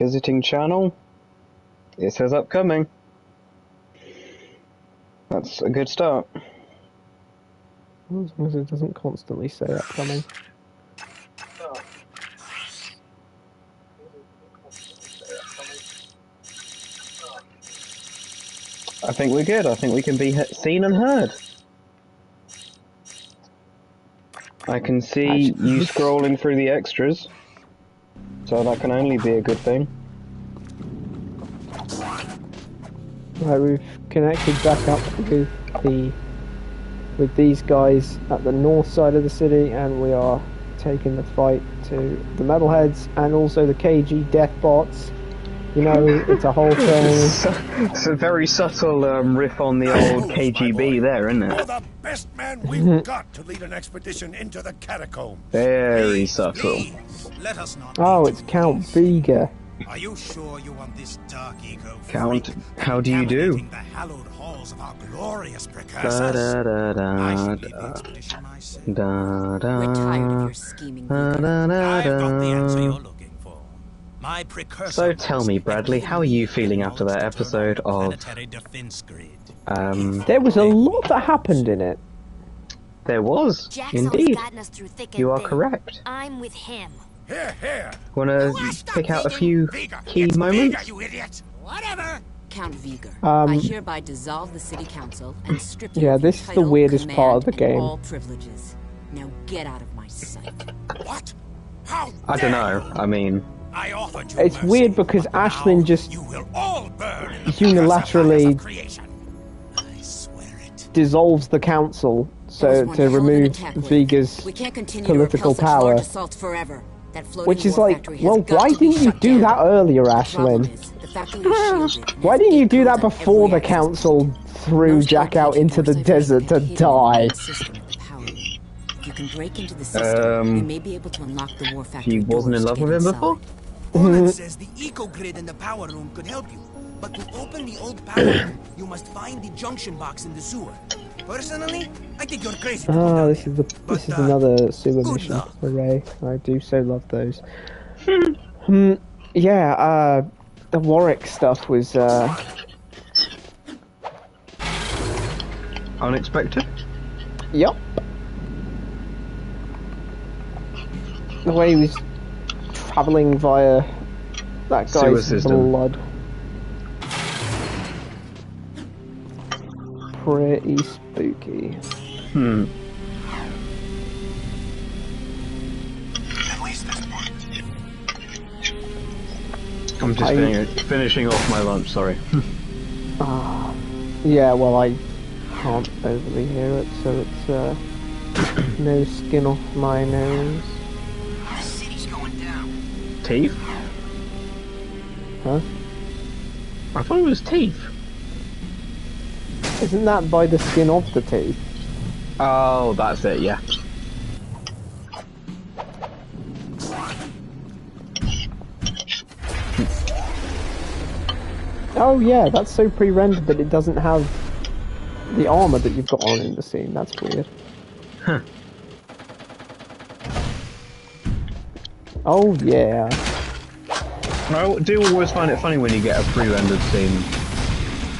Visiting channel. It says upcoming. That's a good start. As long as it doesn't constantly say upcoming. I think we're good. I think we can be seen and heard. I can see you scrolling through the extras, so that can only be a good thing. Right, we've connected back up with these guys at the north side of the city, and we are taking the fight to the metalheads and also the KG deathbots. You know, it's a whole thing. It's a very subtle riff on the old KGB there, isn't it? You're the best man we've got to lead an expedition into the catacombs. Very subtle. Please, let us not Oh, it's Count Vega. Are you sure you want this dark ego Count, how do you do? the hallowed halls of our glorious precursors? Da, da, da, I shall da, lead the expedition myself. da, da, We're tired of your scheming. da, da, da, I've got the answer da. you're looking for. My precursor. So tell me, Bradley, how are you feeling after that episode of planetary defense grid? There was a lot that happened in it. There was, Jack's always indeed. gotten us through thick and You are thin. correct. I'm with him. Here, here. Wanna pick out a few key moments? you idiot. Whatever. Count Vega, Um, I hereby dissolve the city council and strip you Yeah, of your this is the title, weirdest part of the command, and game. all privileges. Now get out of my sight. What? How? I don't know. I mean, I offered you It's mercy, weird because but now Ashlyn just you will all burn in the unilaterally fires of creation. I swear it. dissolves the council That was so one to hell of an remove attack, Blake. Vega's We can't continue political to repel such large power. assaults forever. That floating Which is war like, factory has well, got why to be didn't you shut do down. that earlier, The problem Ashlyn? is, the factory is shielded and Why has didn't you do gatecodes that on before every the exit. council threw Most Jack out locations into the force desert to have been hidden die? within the system of the power loop. If you can break into the system, we may be able to unlock the war factory. he wasn't in doors love to with get him inside. before? Poland says the eco-grid in the power room could help you. But to open the old power room, you must find the junction box in the sewer. Personally, I think you're crazy to go Ah, down this there. is But, another sewer good mission. luck. Hooray! I do so love those. Yeah, the Warwick stuff was Unexpected? Yep. The way he was travelling via that Sewer guy's system. blood. Pretty spooky. At least this point. I'm just finishing off my lunch, sorry. Yeah, well, I can't overly hear it, so it's no skin off my nose. The city's going down. Teeth? Huh? I thought it was teeth. Isn't that by the skin of the teeth? Oh, that's it, yeah. Oh yeah, that's so pre-rendered that it doesn't have the armor that you've got on in the scene. That's weird. Huh. Oh yeah. I do always find it funny when you get a pre-rendered scene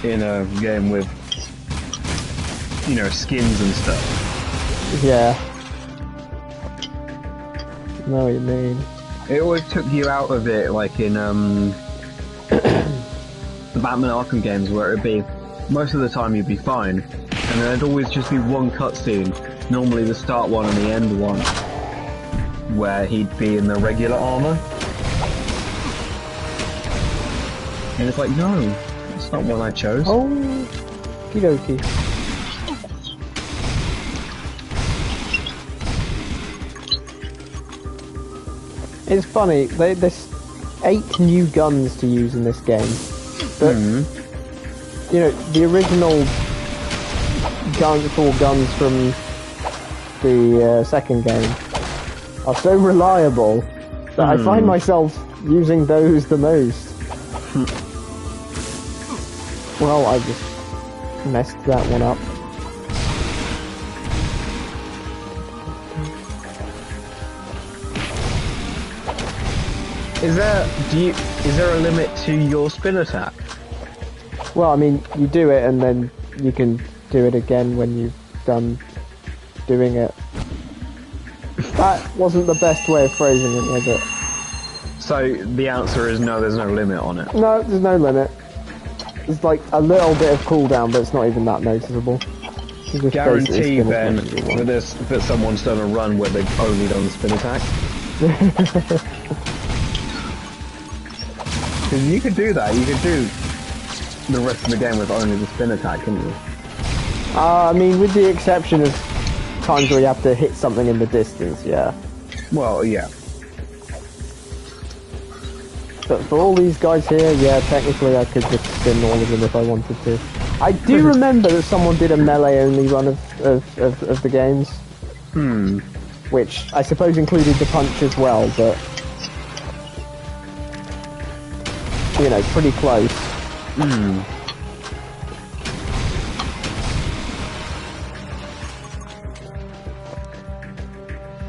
in a game with, you know, skins and stuff. Yeah. Know what you mean. It always took you out of it, like in the Batman Arkham games, where it'd be most of the time you'd be fine, and there'd always just be one cutscene, normally the start one and the end one, where he'd be in the regular armor. And it's like, no, that's not what I chose. Oh, okie dokie. It's funny, there's 8 new guns to use in this game. But, you know, the original 4 guns from the second game are so reliable that I find myself using those the most. Well, I just messed that one up. Is there a limit to your spin attack? Well, I mean, you do it and then you can do it again when you've done doing it. That wasn't the best way of phrasing it, was it? So the answer is no, there's no limit on it. No, there's no limit. There's like a little bit of cooldown, but it's not even that noticeable. You just Guarantee basically spin then as much as you want. that someone's done a run where they've only done the spin attack. Because you could do that, you could do the rest of the game with only the spin attack, couldn't you? I mean, with the exception of times where you have to hit something in the distance, yeah. Well, yeah. But for all these guys here, yeah, technically I could just spin all of them if I wanted to. I do remember that someone did a melee-only run of the games. Which I suppose included the punch as well, but... You know, pretty close.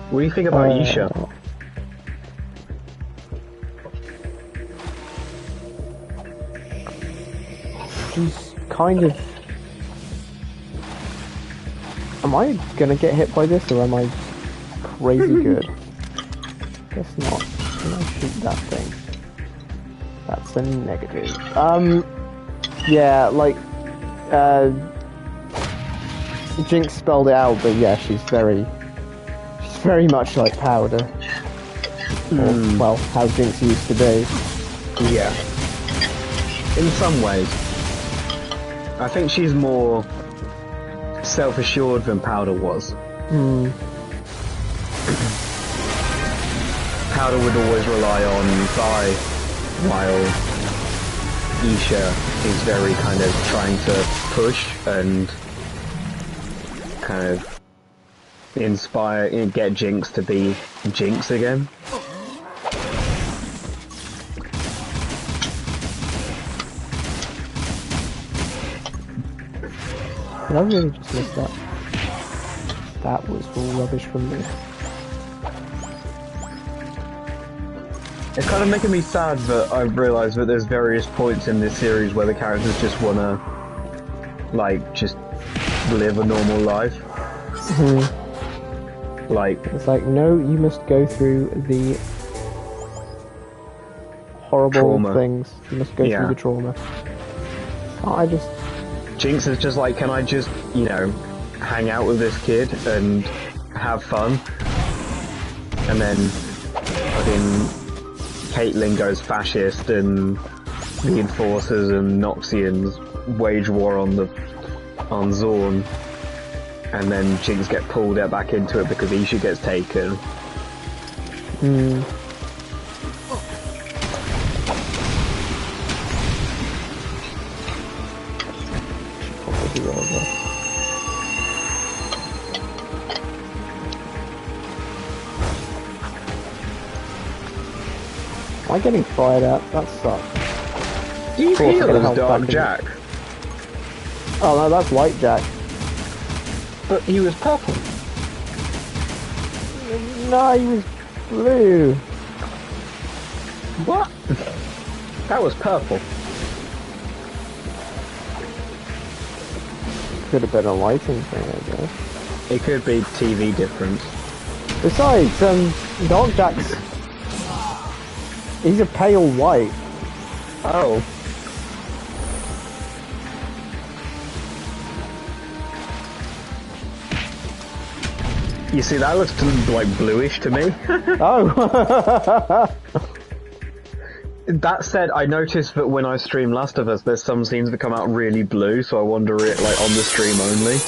What do you think about Isha? She's kind of... Am I gonna get hit by this, or am I crazy good? Guess not. Can I shoot that thing? That's a negative. Yeah, like, Jinx spelled it out, but yeah, she's very much like Powder. Or, well, how Jinx used to be. Yeah. In some ways. I think she's more self-assured than Powder was. Powder would always rely on Vi, while Isha is very kind of trying to push and kind of inspire, get Jinx to be Jinx again. Did I really just miss that? That was all rubbish from me. It's kind of making me sad that I've realised that there's various points in this series where the characters just wanna, like, just live a normal life. Like... It's like, no, you must go through the horrible trauma. Things. You must go through the trauma. Can't I just... Jinx is just like, can I just, you know, hang out with this kid and have fun? And then, fucking, Caitlyn goes fascist and the Enforcers and Noxians wage war on Zorn. And then Jinx get pulled back into it because Isha gets taken. Am I getting fired at? That sucks. Do you Cool, feel forget as how Dark back Jack? Oh no, that's White Jack. But he was purple. No, he was blue. What? That was purple. Could have been a lighting thing, I guess. It could be TV difference. Besides, Dark Jack's... He's a pale white. Oh. You see, that looks like bluish to me. Oh! That said, I noticed that when I stream Last of Us, there's some scenes that come out really blue, so I wonder it like on the stream only.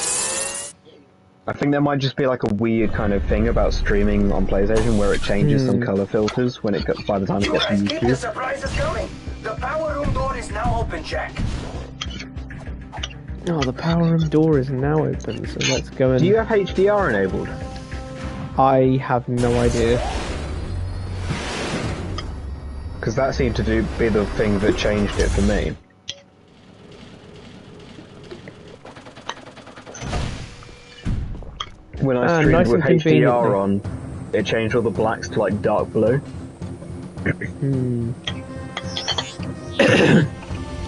I think there might just be like a weird kind of thing about streaming on PlayStation where it changes some color filters when it gets, by the time it gets to think the YouTube. surprise is coming. The power room door is now open, Jack. Oh, the power room door is now open, so let's go in. Do you have HDR enabled? I have no idea. Because that seemed to be the thing that changed it for me. When I streamed nice with and convenient HDR thing. on, it changed all the blacks to like dark blue.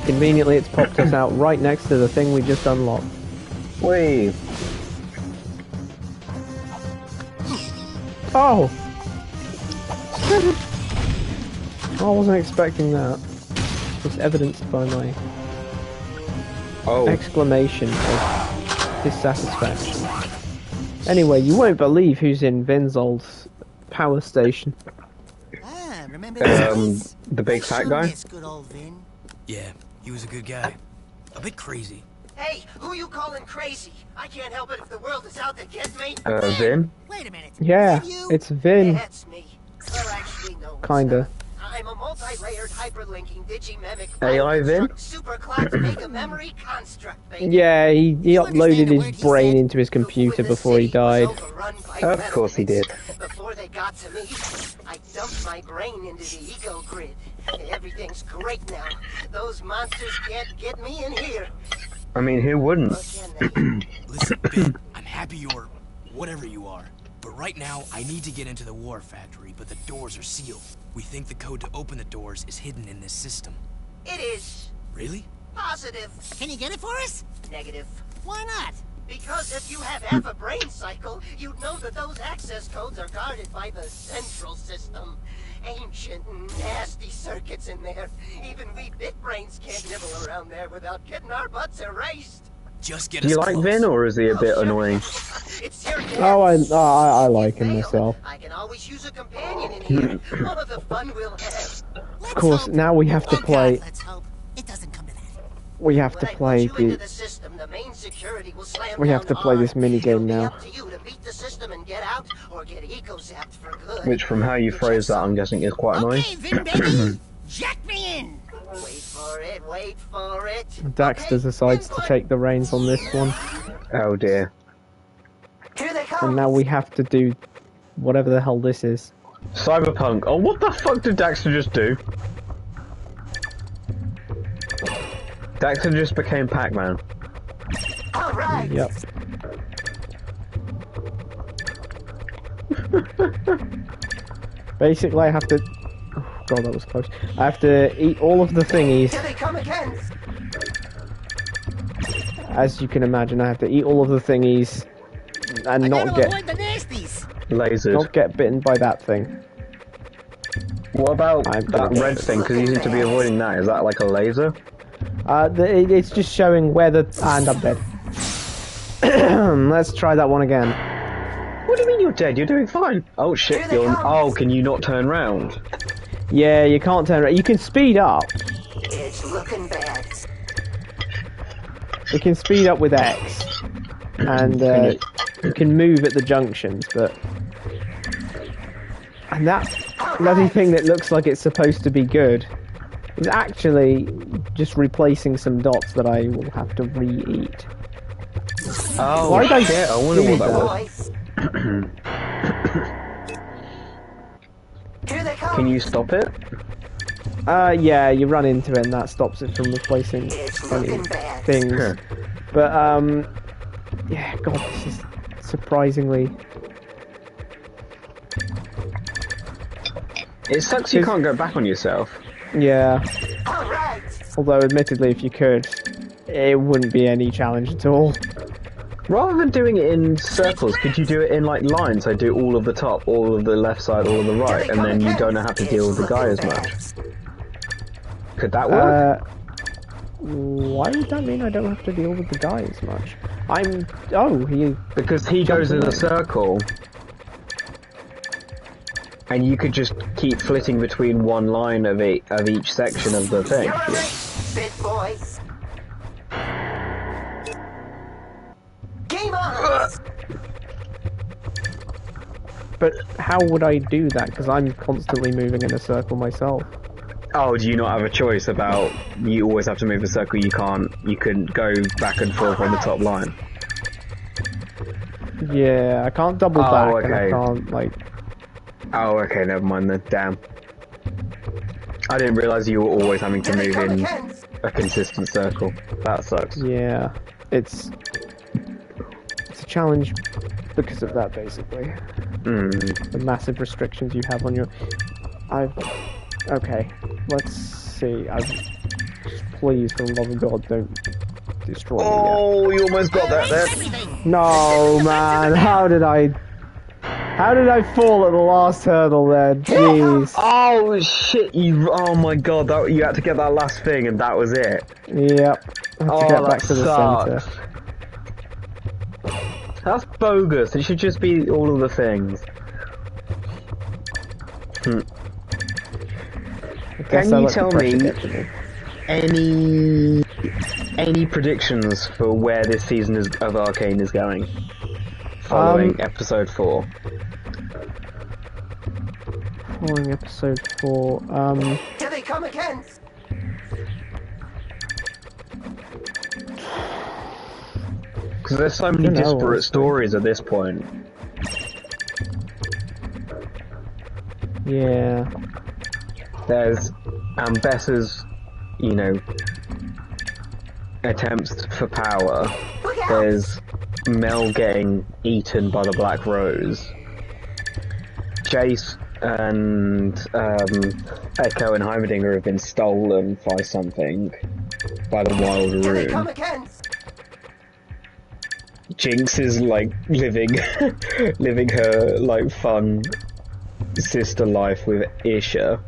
Conveniently, it's popped us out right next to the thing we just unlocked. Whee! Oh! I wasn't expecting that. It's evidenced by my exclamation of dissatisfaction. Anyway, you won't believe who's in Vin's old power station. Ah, remember the big fat guy? Good old Vin. Yeah, he was a good guy. A bit crazy. Hey, who you calling crazy? I can't help it if the world is out to get me. Vin? Wait a minute. Yeah, Is that you? it's Vin. That's me. Well, actually, no. it's Kinda. not. I'm a multi-layered hyperlinking digimemic AI Vin? superclock mega memory construct, baby. Yeah, he uploaded understand a word his he brain said? into his computer When the before he city was died. overrun by Of course he did. Before they got to me, I dumped my brain into the eco grid. Everything's great now. Those monsters can't get me in here. I mean, who wouldn't? Or can they? Listen, Vin, I'm happy you're whatever you are. But right now, I need to get into the war factory, but the doors are sealed. We think the code to open the doors is hidden in this system. It is Really? positive. Can you get it for us? Negative. Why not? Because if you have half a brain cycle, you'd know that those access codes are guarded by the central system. Ancient, nasty circuits in there. Even we bit brains can't nibble around there without getting our butts erased. Just get Do you us like close. Vin, or is he a bit sure. annoying? It's your Oh, guess. I like him Fail. myself. I can always use a companion in here. All of the fun we'll have. Of course, now we have to play. Let's hope it doesn't come to that. We have to When I play put you into the. the system, the main security will slam We have down to play this hard. mini It'll game be now. up to you to beat the system and get out, or get eco-zapped for good. Which, from how you phrase that, I'm guessing is quite annoying. Okay, Vin, baby. Jack me in. Wait for it, wait for it. Daxter decides to take the reins on this one, Oh dear. Here they come. and now we have to do whatever the hell this is. Cyberpunk. Oh, what the fuck did Daxter just do? Daxter just became Pac-Man. All right. Yep. Basically, I have to. Oh god, that was close. I have to eat all of the thingies. Here they come again. As you can imagine, I have to eat all of the thingies and I not gotta get avoid the nasties. Lasers. bitten by that thing. What about I'm that gonna- red thing? Because you seem to be avoiding that. Is that like a laser? It's just showing where the. And I'm dead. Let's try that one again. What do you mean you're dead? You're doing fine. Oh shit, Here they you're... come. Oh, can you not turn round? Yeah, you can't turn around. You can speed up. It's looking bad. You can speed up with X. And you can move at the junctions, but. And that bloody thing that looks like it's supposed to be good is actually just replacing some dots that I will have to re-eat. Oh Why did I shit, I wonder do what that that? was. Here they come. Can you stop it? Yeah, you run into it and that stops it from replacing It's any looking bad. things. But, yeah, god, this is surprisingly... It sucks you can't go back on yourself. Yeah, All right. although admittedly if you could, it wouldn't be any challenge at all. Rather than doing it in circles, could you do it in like lines? So do all of the top, all of the left side, all of the right, and then you don't have to deal with the guy as much. Could that work? Why would that mean I don't have to deal with the guy as much? He... Because he goes in a circle, and you could just keep flitting between one line of each section of the thing. You're a race, bit boy. Game on. But how would I do that? Because I'm constantly moving in a circle myself. Oh, do you not have a choice about you always have to move a circle? You couldn't go back and forth on the top line. Yeah, I can't double Oh, back and I okay. can't, like... Oh, okay, never mind then. Damn. I didn't realise you were always having to Here they move come in again. a consistent circle. That sucks. Yeah, it's a challenge because of that, basically. Mm. The massive restrictions you have on your... Okay, let's see. Please, for the love of God, don't destroy me yet. Oh, you almost got that there. No, man. How did I fall at the last hurdle there? Jeez. Oh shit! Oh my god! You had to get that last thing, and that was it. Yep. I have to get back to the center. That's bogus. It should just be all of the things. Can you tell me any predictions for where this season of Arcane is going? Following episode 4. Following episode 4. Here they come again. Because there's so many disparate stories at this point. Yeah. There's Ambessa's, attempts for power. There's Mel getting eaten by the Black Rose. Jace and Echo and Heimerdinger have been stolen by something. By the Wild Rune. Jinx is like living her like fun sister life with Isha.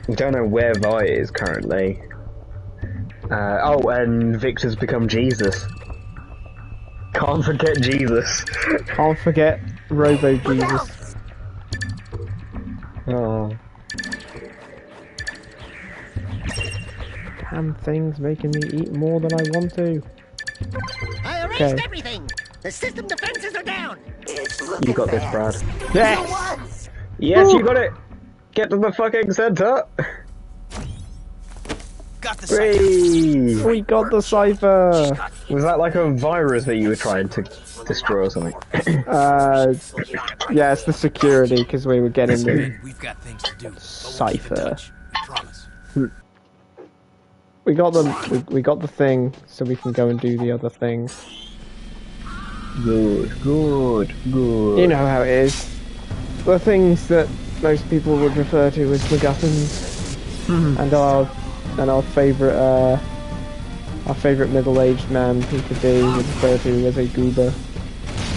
We don't know where Vi is currently. And Victor's become Jesus. Can't forget Jesus. Can't forget Robo Jesus. Oh. Damn thing's making me eat more than I want to. I erased everything. The system defenses are down. You got this, Brad. Yes! Yes, you got it! Get to the fucking center! Got the cipher. We got the cipher! Was that like a virus that you were trying to destroy or something? Yeah, it's the security, because we were getting the We've got things to do. cipher. Promise. We got the thing, so we can go and do the other thing. Good. You know how it is. The things that most people would refer to as MacGuffins, and our favourite middle-aged man, Peter B, would refer to as a goober.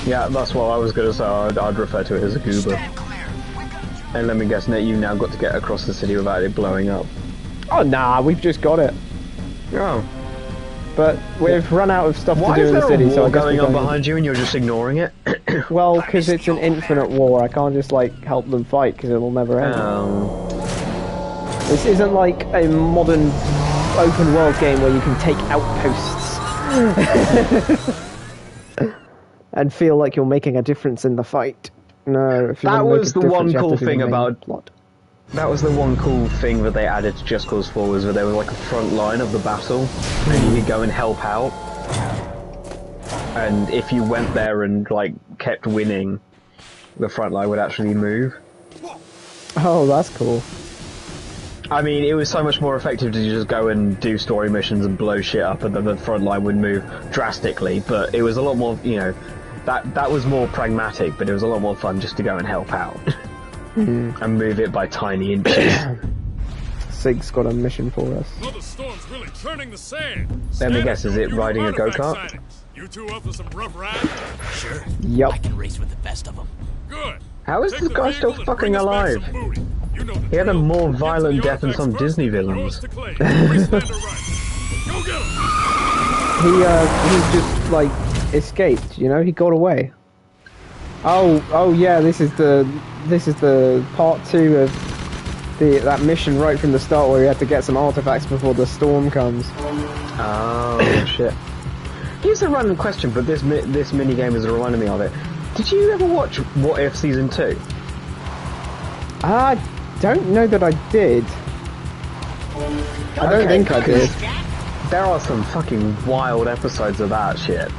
Yeah, that's what I was gonna say. I'd refer to it as a goober. And let me guess, Nate, you now got to get across the city without it blowing up. Oh nah, we've just got it. Oh. But we've run out of stuff Why to do is in the there city, a so I war guess going we're on going behind you and you're just ignoring it? Well, because it's an infinite war, I can't just like help them fight because it'll never end. This isn't like a modern open world game where you can take outposts and feel like you're making a difference in the fight. No, if you That want to was make a the one difference, you have cool to do thing the main about- plot. That was the one cool thing that they added to Just Cause 4 was that there was like a front line of the battle and you could go and help out. And if you went there and like kept winning, the front line would actually move. Oh, that's cool. I mean, it was so much more effective to just go and do story missions and blow shit up and then the front line would move drastically, but it was a lot more, that was more pragmatic, but it was a lot more fun just to go and help out. And move it by tiny inches. Sig's got a mission for us. The storm's really churning the sand. Let me guess, is it riding a go-kart? You two up for some rough ride? Sure. Yup. I can race with the best of them. Good. How is this guy still fucking alive? He had a more violent death than some Disney villains. Go get him. He just like escaped, he got away. Oh yeah, this is the part 2 of that mission right from the start where we had to get some artifacts before the storm comes. Oh shit. Here's a random question, but this mini game has reminded me of it. Did you ever watch What If Season 2? I don't know that I did. I don't think I did. There are some fucking wild episodes of that shit.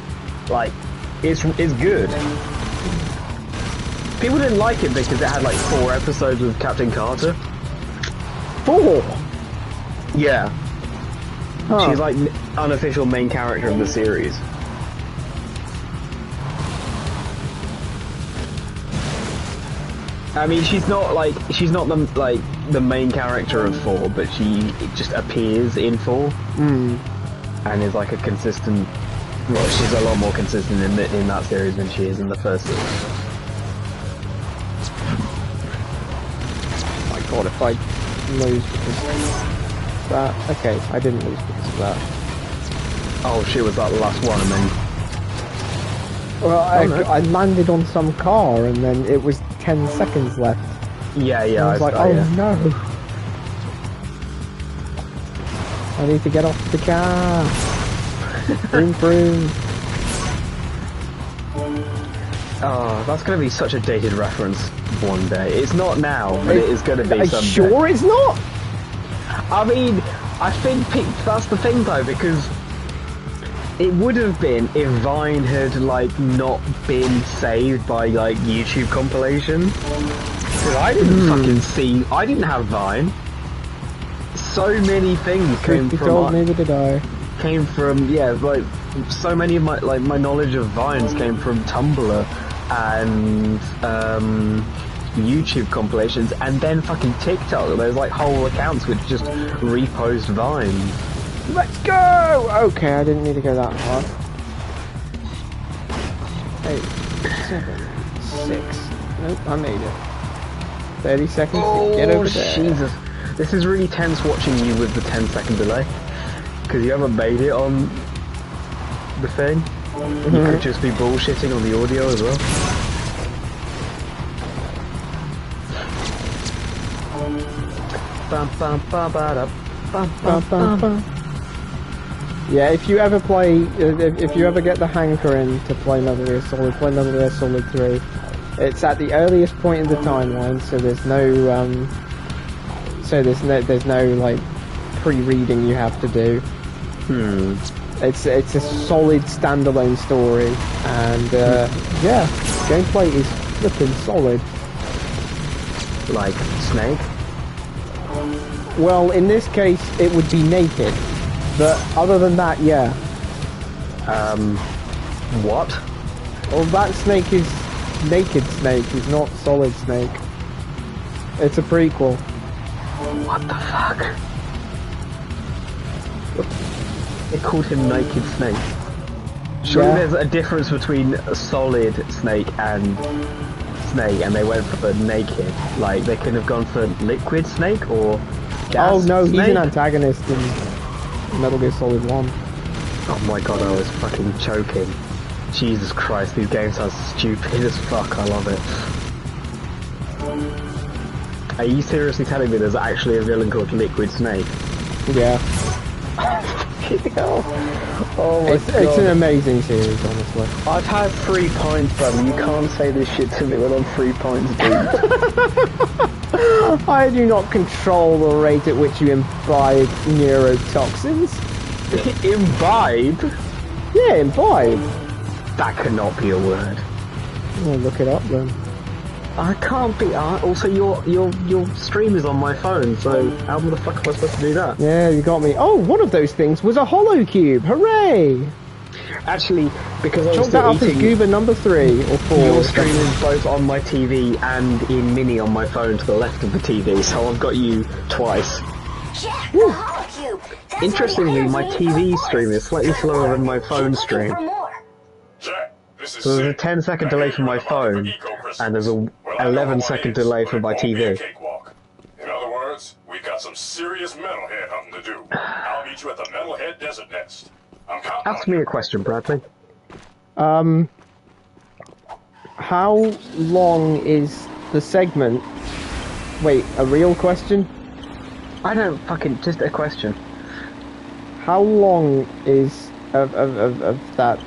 Like, it's good. People didn't like it because it had like 4 episodes with Captain Carter. 4? Yeah. Huh. She's like unofficial main character of the series. I mean, she's not the main character of 4, but she just appears in 4, and is like a consistent. Well, she's a lot more consistent in that series than she is in the first series. Oh my god, if I lose because of that. Okay, I didn't lose because of that. Oh shit, was that the last one? And then. Well, I landed on some car and then it was 10 seconds left. Yeah, I was like, oh no. I need to get off the car. Vroom vroom. Oh, that's going to be such a dated reference one day. It's not now, but it is going to be someday. Sure it's not? I mean, I think that's the thing though, because it would have been if Vine had like not been saved by like YouTube compilations. Because I didn't I didn't have Vine. So many things came from. Neither did I. Came from like so many of my knowledge of Vines came from Tumblr and YouTube compilations, and then fucking TikTok. There's like whole accounts which just repost Vines. Let's go! Okay, I didn't need to go that far. 8, 7, 6. Nope, I made it. 30 seconds to get over there. Jesus. This is really tense watching you with the 10-second delay. Because you haven't made it on the thing. You could just be bullshitting on the audio as well. Yeah, if you ever play, if you ever get the hankering to play Metal Gear Solid, play Metal Gear Solid 3. It's at the earliest point in the timeline, so there's no like pre-reading you have to do. It's a solid standalone story, and yeah, gameplay is flipping solid. Like Snake? Well, in this case, it would be naked, but other than that, yeah. What? Well, that Snake is Naked Snake, he's not Solid Snake. It's a prequel. What the fuck? They called him Naked Snake. Surely there's a difference between a Solid Snake and Snake, and they went for naked. Like, they could have gone for Liquid Snake or Gas Oh no, Snake? he's an antagonist in Metal Gear Solid 1. Oh my god, I was fucking choking. Jesus Christ, these games are stupid as fuck, I love it. Are you seriously telling me there's actually a villain called Liquid Snake? Yeah. Oh my god. It's an amazing series, honestly. I've had 3 pints, brother. You can't say this shit to me when I'm 3 pints deep. I do not control the rate at which you imbibe neurotoxins. Imbibe? Yeah, imbibe. That cannot be a word. Well, look it up then. I can't be. Also, your stream is on my phone, so how the fuck am I supposed to do that? Yeah, you got me. Oh, one of those things was a hollow cube. Hooray! Actually, because I was Chalk that up as goober number 3 or 4. Your stream is both on my TV and in mini on my phone to the left of the TV, so I've got you twice. Check the hollow cube. That's Interestingly, my TV stream is slightly slower than my phone stream. So there's a 10-second delay from my phone, and there's a 11-second delay from my TV. In other words, we've got some serious metalhead hunting to do. I'll meet you at the Metalhead Desert Nest. I'm counting Ask me a question, Bradley. How long is the segment? Wait, a real question? I don't fucking... just a question. How long is of that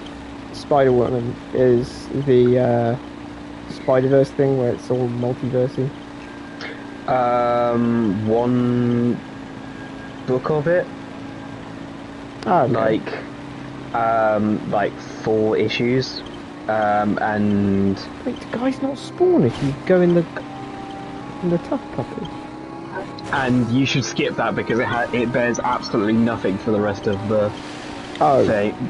Spider-Woman is the Spider-Verse thing where it's all multiversey? 1 book of it. Oh, okay. Like 4 issues. And Wait, the guy's not Spawn if you go in the Tough Puppy. and you should skip that because it bears absolutely nothing for the rest of the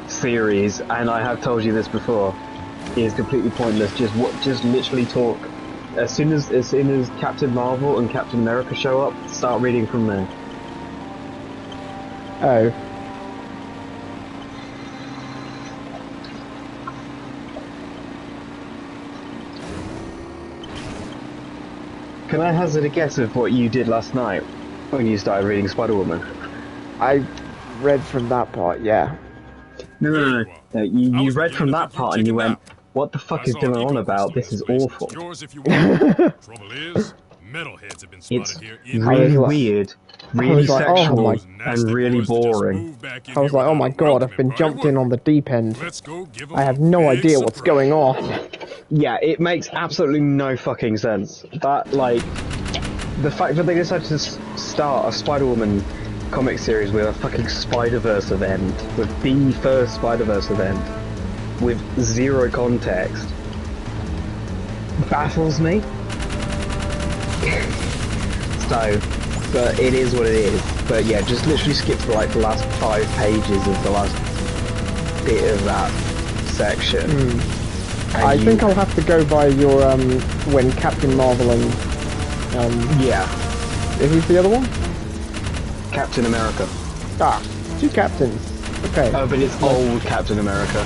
series. And I have told you this before. It is completely pointless. Just literally talk as soon as Captain Marvel and Captain America show up, start reading from there. Oh. Can I hazard a guess of what you did last night when you started reading Spider-Woman? I read from that part, yeah. No. You read from that part and you went, what the fuck is going on about? This is awful. Trouble is, metalheads have been spotted here. It's really weird, really sexual, and really boring. I was like, oh my god, I've been jumped in on the deep end. I have no idea what's going on. Yeah, it makes absolutely no fucking sense. That, like, the fact that they decided to start a Spider-Woman comic series with a fucking Spider-Verse event, with the first Spider-Verse event, with zero context, baffles me. So, but it is what it is. But yeah, just literally skip to like the last 5 pages of the last bit of that section. I think I'll have to go by your, when Captain Marvel and, yeah. Who's the other one? Captain America. Ah, 2 captains. Okay. Oh, but it's old Captain America.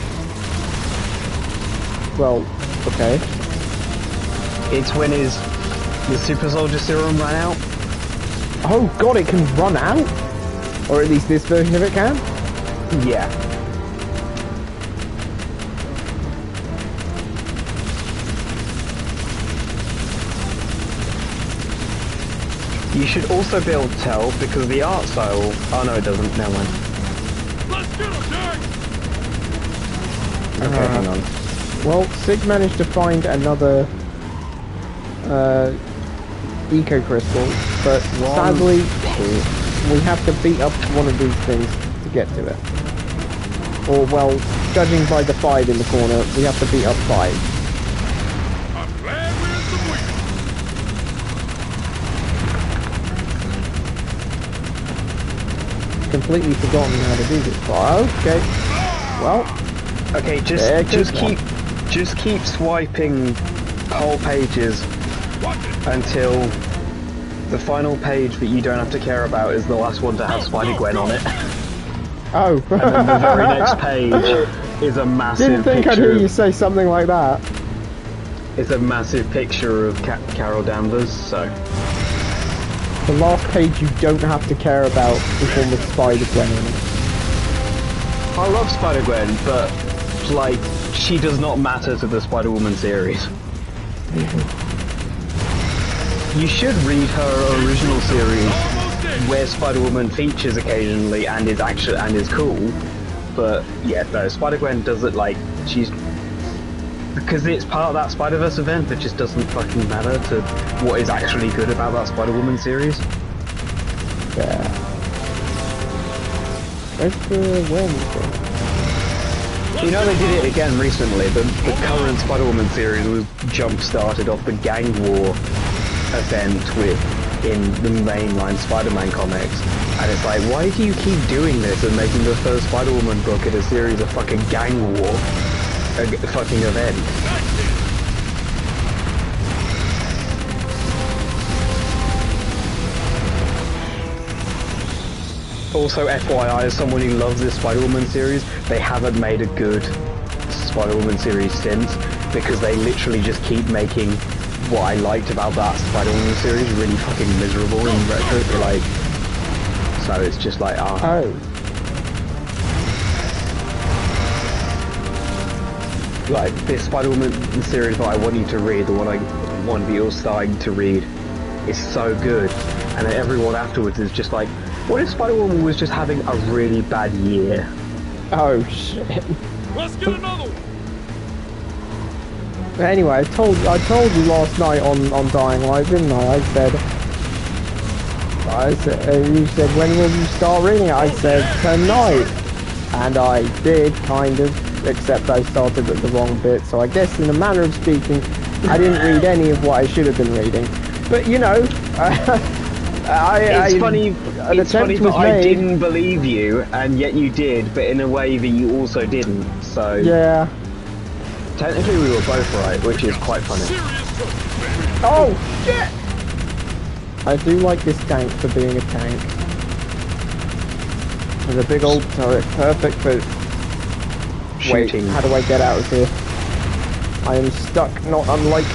Well, okay. It's when the super soldier serum ran out. Oh god, it can run out? Or at least this version of it can? Yeah. You should also be able to tell because the art style... Oh no, it doesn't. Never mind. Let's get him, Jack! Okay, hang on. Well, Sig managed to find another eco crystal, but sadly we have to beat up one of these things to get to it. Or, well, judging by the 5 in the corner, we have to beat up 5. I'm glad we're in some week. Completely forgotten how to do this. Oh, okay. Well, okay, just keep swiping whole pages until the final page that you don't have to care about is the last one to have Spider-Gwen on it. Oh. And then the very next page is a massive Didn't think I'd hear you say something like that. It's a massive picture of Carol Danvers, so... The last page you don't have to care about is one with Spider-Gwen in it. I love Spider-Gwen, but, like, she does not matter to the Spider-Woman series. You should read her original series, where Spider-Woman features occasionally and is cool, but yeah, no, Spider-Gwen doesn't, like, she's... Because it's part of that Spider-Verse event, it just doesn't fucking matter to what is actually good about that Spider-Woman series. Yeah. Where's the Wednesday? You know, they did it again recently. The current Spider-Woman series was jump-started off the Gang War event in the mainline Spider-Man comics. And it's like, why do you keep doing this and making the first Spider-Woman book in a series of fucking Gang War? A fucking event. Also, FYI, as someone who loves this Spider-Woman series, they haven't made a good Spider-Woman series since, because they literally just keep making what I liked about that Spider-Woman series really fucking miserable in retro. Like, so it's just like, Oh. Like, this Spider-Woman series that I want you to read, the one I want you all starting to read, is so good. And then everyone afterwards is just like, what if Spider-Woman was just having a really bad year? Oh shit. Let's get another one! Anyway, I told you last night on Dying Light, didn't I? I said, you said, when will you start reading it? I said, tonight. And I did, kind of. Except I started at the wrong bit, so I guess in a manner of speaking, I didn't read any of what I should have been reading. But you know, it's funny that I didn't believe you, and yet you did, but in a way that you also didn't, so... Yeah. Technically we were both right, which is quite funny. Serious trouble, baby. Oh, shit! I do like this tank for being a tank. There's a big old turret, perfect for Shooting. Wait, how do I get out of here? I am stuck, not unlike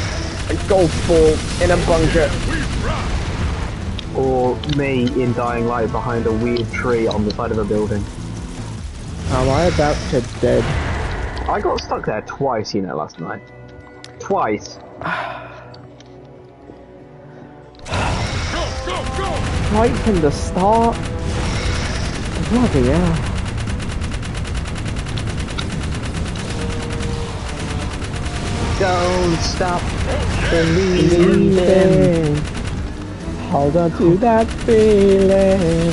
a golf ball in a bunker. Or me in Dying Light behind a weird tree on the side of a building. Am I about to dead? I got stuck there twice, you know, last night. Twice. Right from the start? Bloody hell. Don't stop Believing. Hold on to that feeling.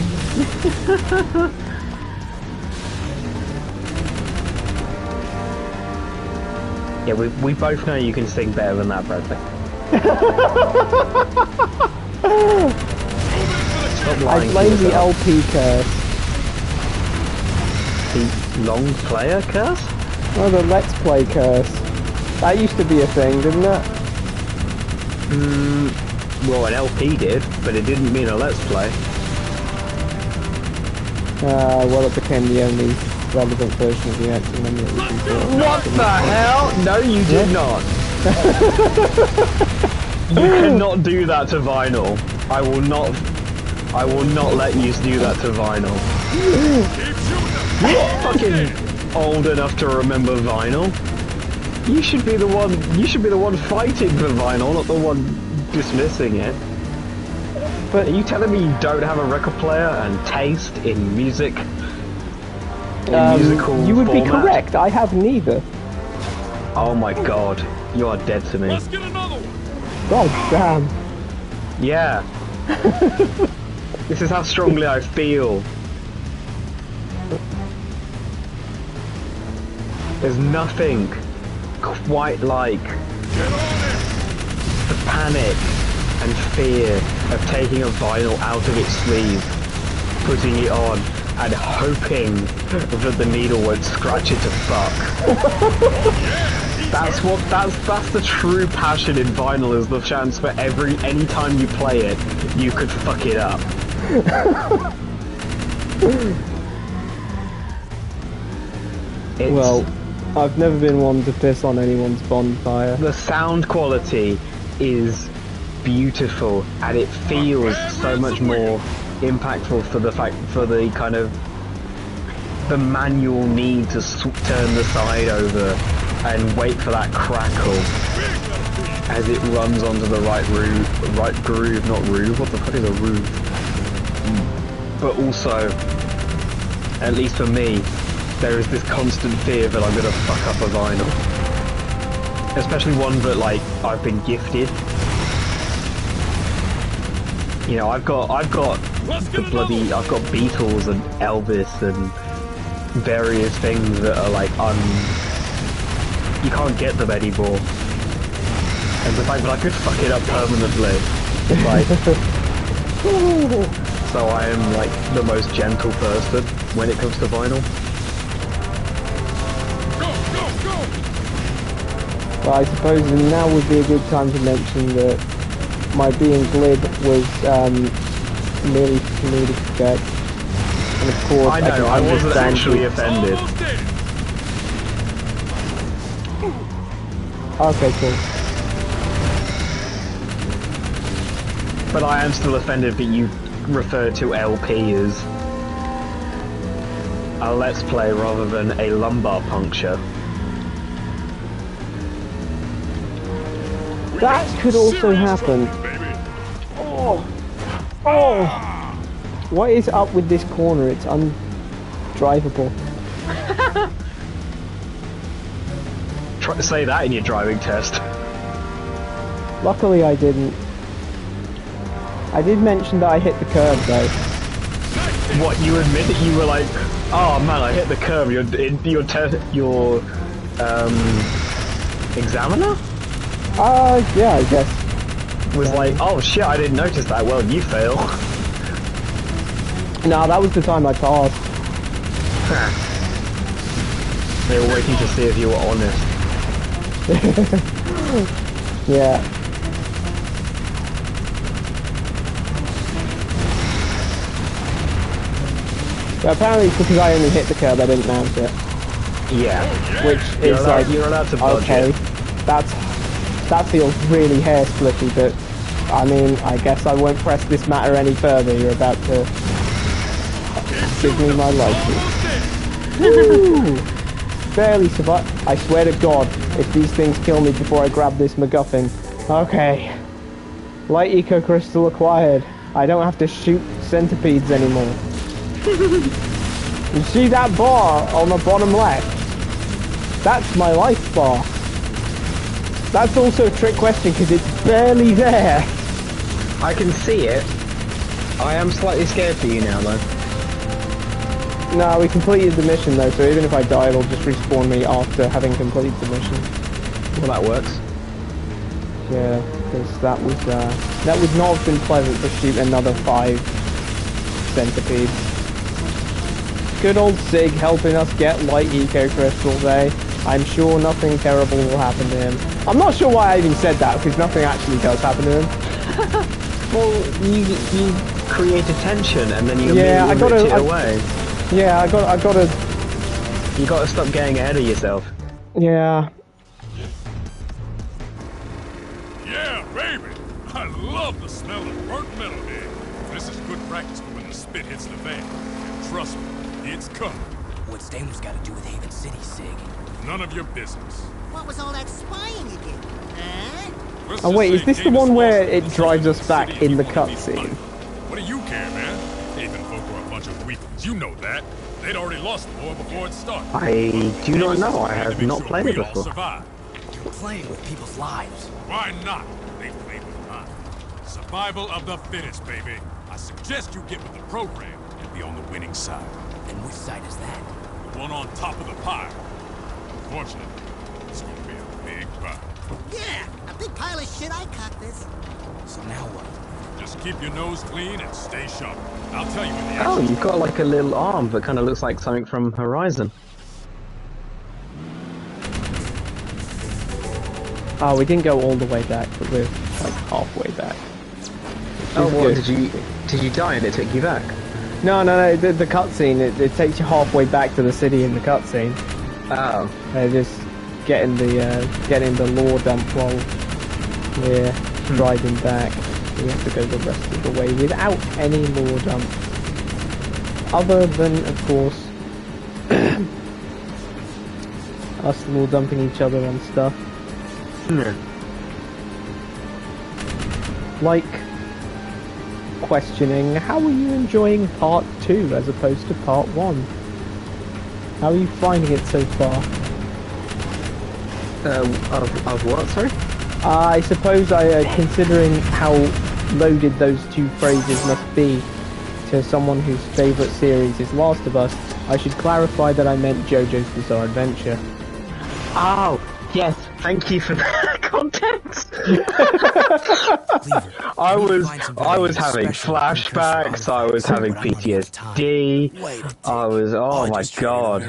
Yeah, we both know you can sing better than that, Bradley. I blame the LP curse. The long player curse? Oh, the Let's Play curse. That used to be a thing, didn't it? Well, an LP did, but it didn't mean a Let's Play. Well, it became the only relevant version of the actual memory. What the hell? No, you did not. You cannot do that to Vinyl. I will not let you do that to Vinyl. You're fucking old enough to remember Vinyl. You should be the one fighting for Vinyl, not the one dismissing it. But are you telling me you don't have a record player and taste in music? Musical you would format? be correct. I have neither. Oh my god, you are dead to me. Let's get another one. God damn. Yeah. This is how strongly I feel. There's nothing quite like the panic and fear of taking a vinyl out of its sleeve, putting it on, and hoping that the needle won't scratch it to fuck. That's the true passion in vinyl, is the chance for any time you play it, you could fuck it up. Well, I've never been one to piss on anyone's bonfire. The sound quality is beautiful, and it feels so much more impactful for the kind of the manual need to turn the side over and wait for that crackle as it runs onto the right groove, not groove. What the fuck is a groove? But also, at least for me, there is this constant fear that I'm gonna fuck up a vinyl, especially one that like I've been gifted. You know, I've got Beatles and Elvis and various things that are like you can't get them anymore. And the fact that I could fuck it up permanently, like, so I am like the most gentle person when it comes to vinyl. Well, I suppose now would be a good time to mention that my being glib was merely for comedic effect. And of course, I know, I wasn't actually offended. Okay, cool. But I am still offended that you refer to LP as a Let's Play rather than a lumbar puncture. That could also happen. Oh! What is up with this corner? It's undrivable. Try to say that in your driving test. Luckily I didn't. I did mention that I hit the curb though. What, you admit that you were like, oh man, I hit the curb, your examiner? Yeah, I guess. Was like, oh shit, I didn't notice that, well, you fail. No, that was the time I passed. They were waiting to see if you were honest. Yeah. But apparently it's because I only hit the curb, I didn't mount it. Yeah. Which You're is allowed, like, you're allowed to budge okay, it. that feels really hair splitty, but I mean, I guess I won't press this matter any further. You're about to give me my life. Woo! Barely survived. I swear to God, if these things kill me before I grab this MacGuffin. Okay. Light Eco Crystal acquired. I don't have to shoot centipedes anymore. You see that bar on the bottom left? That's my life bar. That's also a trick question because it's barely there. I can see it. I am slightly scared for you now, though. No, we completed the mission though, so even if I die, it'll just respawn me after having completed the mission. Well, that works. Yeah, because that would not have been pleasant to shoot another 5 centipedes. Good old Sig helping us get light eco crystals, eh? I'm sure nothing terrible will happen to him. I'm not sure why I even said that, because nothing actually does happen to him. Well, you create a tension and then you Yeah, immediately it away. Yeah, I gotta... You gotta stop getting ahead of yourself. Yeah. Yeah, baby! I love the smell of burnt metal here. This is good practice for when the spit hits the fan. And trust me, it's coming. What's Stamos got to do with Haven City, Sig? None of your business. What was all that spying you did? Huh? Let's Oh just wait, say is this the Haven's one where lost it the drives us city back and in the people need cutscene? money. What do you care, man? Haven folk are a bunch of weaklings. You know that. They'd already lost the war before it started. I do not know. I have not Sure played it we all before. survive. You're playing with people's lives. Why not? They played with mine. Survival of the fittest, baby. I suggest you get with the program and be on the winning side. And which side is that? The one on top of the pile. Unfortunately, it's gonna be a big pile. Yeah, a big pile of shit. I caught this. So now what? Just keep your nose clean and stay sharp. I'll tell you when the Oh, action. you've got like a little arm that kind of looks like something from Horizon. Oh, we didn't go all the way back, but we're like halfway back. Oh, Which is what? good. Did you die and it took you back? No, the cutscene, it takes you halfway back to the city in the cutscene. Oh. Just getting the lore dump while we're driving back. We have to go the rest of the way without any lore dump. Other than, of course, us lore dumping each other on stuff. Like questioning, how are you enjoying part 2 as opposed to part 1? How are you finding it so far? Of what, sorry? I suppose considering how loaded those two phrases must be to someone whose favourite series is Last of Us, I should clarify that I meant JoJo's Bizarre Adventure. Oh, yes, thank you for that context. I was having flashbacks, I was having PTSD, I was, oh my god,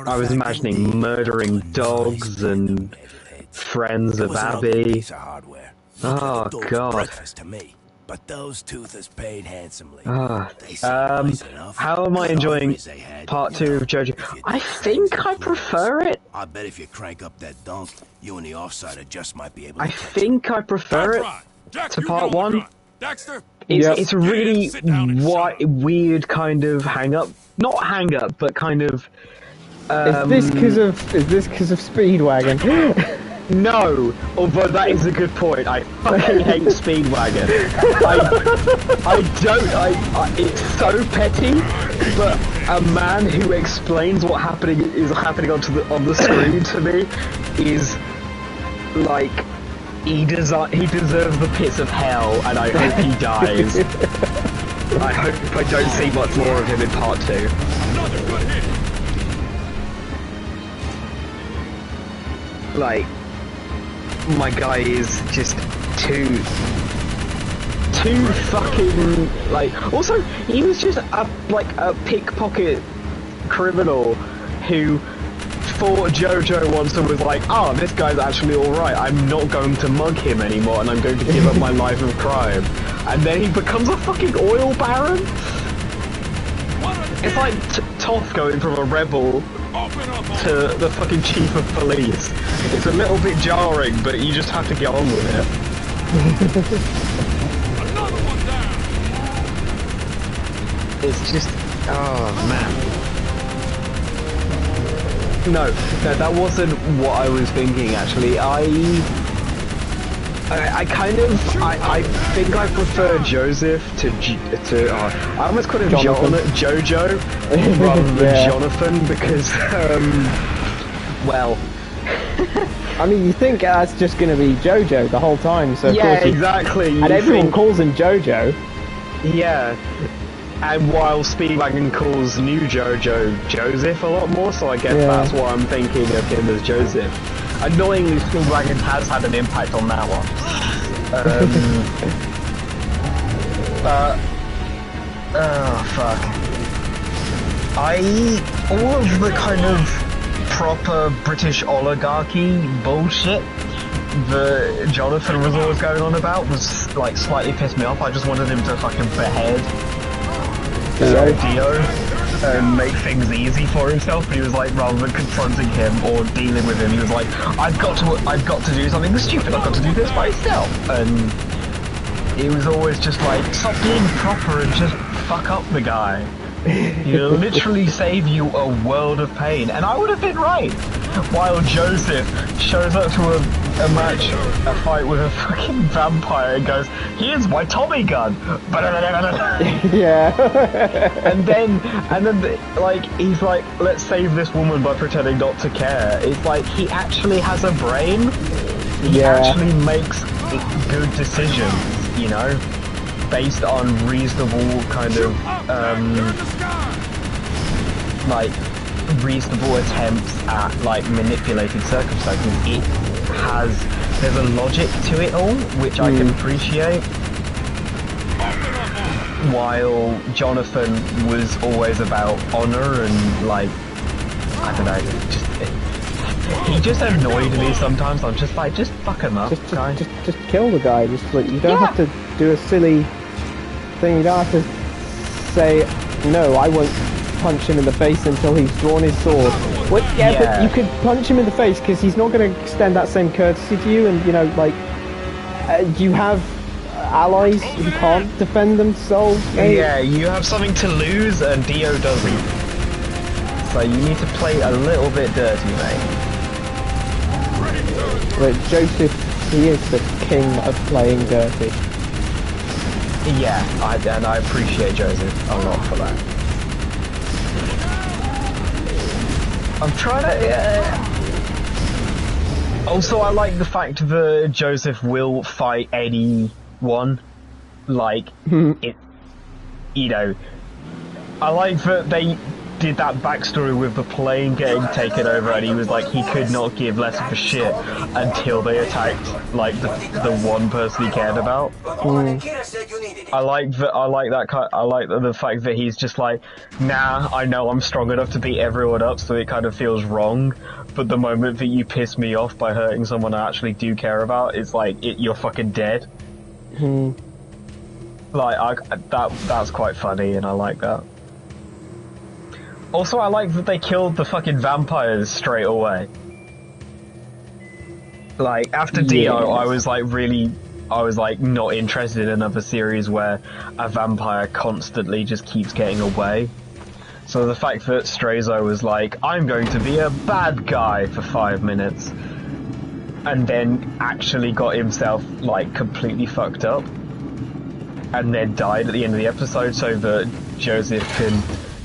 I was imagining murdering dogs and friends of Abby. Oh god. But those toothers paid handsomely. How am I enjoying part 2 of JoJo? I think I prefer it. I bet if you crank up that dunk, you and the offsider just might be able to I think I prefer it to part 1. Dexter, It's a really weird kind of hang-up. Not hang-up, but kind of... Is this because of Speedwagon? No, although that is a good point. I fucking hate Speedwagon. It's so petty, but a man who explains what is happening on the screen to me is like he deserves the pits of hell, and I hope he dies. I hope I don't see much more of him in part 2. another good hit. Like, my guy is just too fucking, like, also, he was just a pickpocket criminal who fought JoJo once and was like, oh, this guy's actually alright, I'm not going to mug him anymore and I'm going to give up my life of crime. And then he becomes a fucking oil baron? What a It's like Toph going from a rebel to the fucking chief of police. It's a little bit jarring, but you just have to get on with it. Another one down. It's just, oh man. No, that wasn't what I was thinking. Actually, I think I prefer Joseph to I almost called him Jojo rather than Jonathan because well. I mean, you think that's just going to be Jojo the whole time, so of course exactly. And everyone calls him Jojo. Yeah. And while Speedwagon calls new Jojo Joseph a lot more, so I guess that's why I'm thinking of him as Joseph. Annoyingly, Speedwagon has had an impact on that one. Oh fuck. All of the kind of proper British oligarchy bullshit that Jonathan was always going on about was like slightly pissed me off. I just wanted him to fucking behead Dio and make things easy for himself, but he was like, rather than confronting him or dealing with him, he was like, I've got to do something stupid, I've got to do this myself. And it was always just like, stop being proper and just fuck up the guy. He'll literally save you a world of pain, and I would have been right. While Joseph shows up to a fight with a fucking vampire and goes, here's my Tommy gun. Yeah. and then like he's like, let's save this woman by pretending not to care. It's like he actually has a brain. He actually makes good decisions, you know, based on reasonable kind of like reasonable attempts at like manipulated circumstances. There's a logic to it all, which I can appreciate. While Jonathan was always about honor and like, I don't know, he just annoyed me sometimes. I'm just like, just fuck him up, guy. Just kill the guy. Just like, you don't have to do a silly thing. You don't have to say, no, I won't punch him in the face until he's drawn his sword. But you could punch him in the face because he's not going to extend that same courtesy to you, and you know, like, you have allies who can't defend themselves. Yeah, you have something to lose, and Dio doesn't. So you need to play a little bit dirty, mate. But Joseph, he is the king of playing dirty. Yeah, and I appreciate Joseph a lot for that. I'm trying to... Also, I like the fact that Joseph will fight anyone. Like, it... You know... I like that they did that backstory with the plane getting taken over, and he was like, he could not give less of a shit until they attacked, like, the one person he cared about. I like the fact that he's just like, nah, I know I'm strong enough to beat everyone up, so it kind of feels wrong, but the moment that you piss me off by hurting someone I actually do care about, it's like, you're fucking dead. Like, that's quite funny, and I like that. Also, I like that they killed the fucking vampires straight away. Like, after Dio, I was like not interested in another series where a vampire constantly just keeps getting away. So the fact that Straizo was like, I'm going to be a bad guy for 5 minutes, and then actually got himself, like, completely fucked up, and then died at the end of the episode so that Joseph can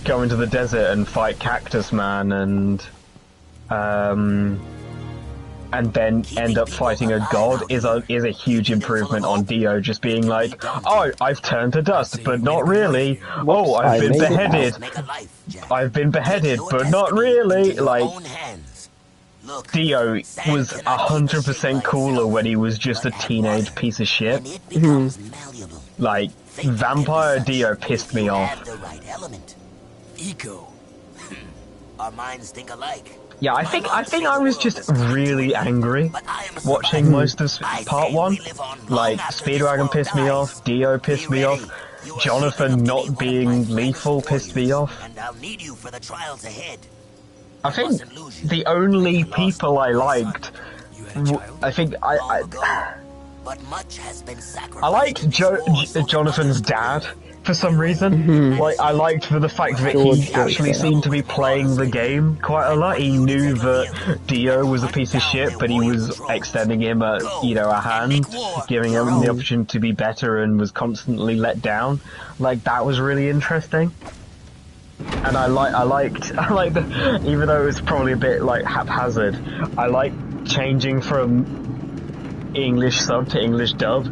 go into the desert and fight Cactus Man and then end up fighting a god is a huge improvement on Dio just being like, oh, I've turned to dust, but not really. Oh, I've been beheaded. I've been beheaded, but not really. Like, Dio was 100% cooler when he was just a teenage piece of shit. Like, Vampire Dio pissed me off. Eco. Our minds think alike. Yeah, I think I was just really angry watching most of part 1. Like, Speedwagon pissed me off, Dio pissed me off, Jonathan not being lethal pissed me off. And I'll need you for the trials ahead. I think the only people I liked, I think But much has been sacrificed. I liked Jonathan's dad for some reason. Like, I liked for the fact that he actually seemed to be playing the game quite a lot. He knew that Dio was a piece of shit, but he was extending him a hand, giving him the opportunity to be better, and was constantly let down. Like, that was really interesting. And I liked the, even though it was probably a bit like haphazard, I liked changing from English sub to English dub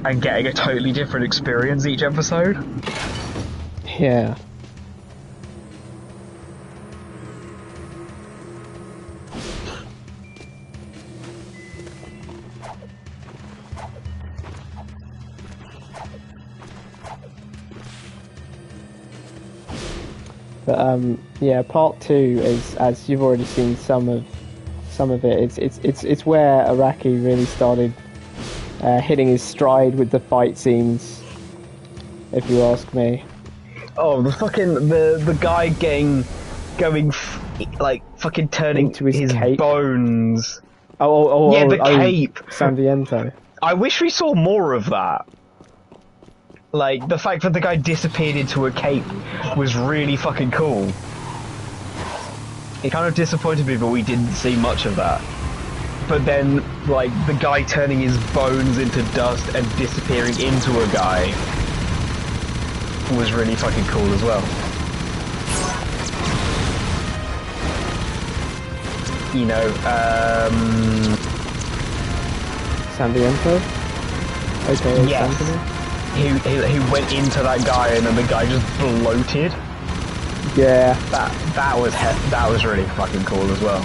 and getting a totally different experience each episode. Yeah. But yeah, part 2 is, as you've already seen some of it. It's where Araki really started hitting his stride with the fight scenes, if you ask me. Oh, the guy going like fucking turning into his cape. Bones. The cape. Sanviento. I wish we saw more of that. Like, the fact that the guy disappeared into a cape was really fucking cool. It kind of disappointed me that we didn't see much of that. But then, like, the guy turning his bones into dust and disappearing into a guy was really fucking cool as well. You know, Sanviento? Okay, yes. He went into that guy and then the guy just bloated. Yeah. That was really fucking cool as well.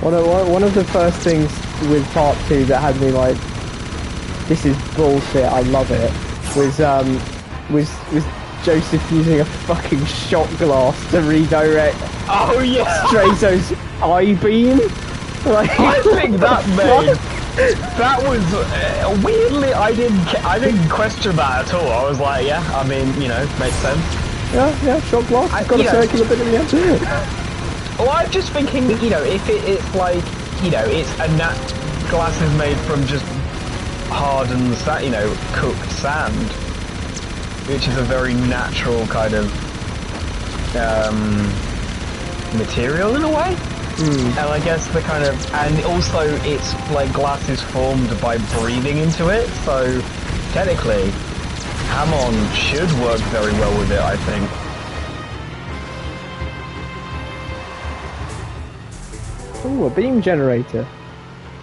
One of the first things with part 2 that had me like, this is bullshit, I love it, was Joseph using a fucking shot glass to redirect Strato's eye beam. Like, I think that was weirdly. I didn't question that at all. I was like, yeah, I mean, you know, makes sense. Yeah, shot glass. It's got a circular bit in the end. Well, I'm just thinking, you know, if it's like, you know, it's glass is made from just hardened, cooked sand, which is a very natural kind of material in a way. And I guess and also it's like glass is formed by breathing into it, so technically Hamon should work very well with it, I think. Ooh, a beam generator.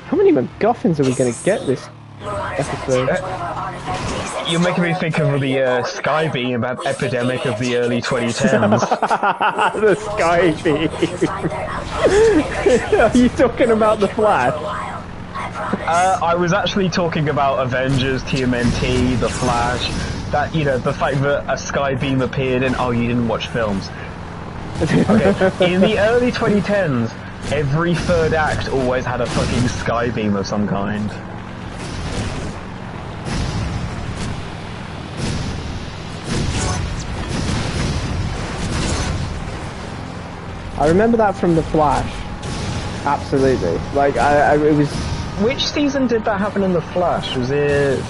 How many MacGuffins are we going to get this episode? You're making me think of the Skybeam epidemic of the early 2010s. The Skybeam. Are you talking about the Flash? I was actually talking about Avengers, TMNT, The Flash. That, you know, the fact that a Skybeam appeared and you didn't watch films. Okay, in the early 2010s, every third act always had a fucking Skybeam of some kind. I remember that from The Flash. Absolutely. Like, it was... Which season did that happen in The Flash? Was it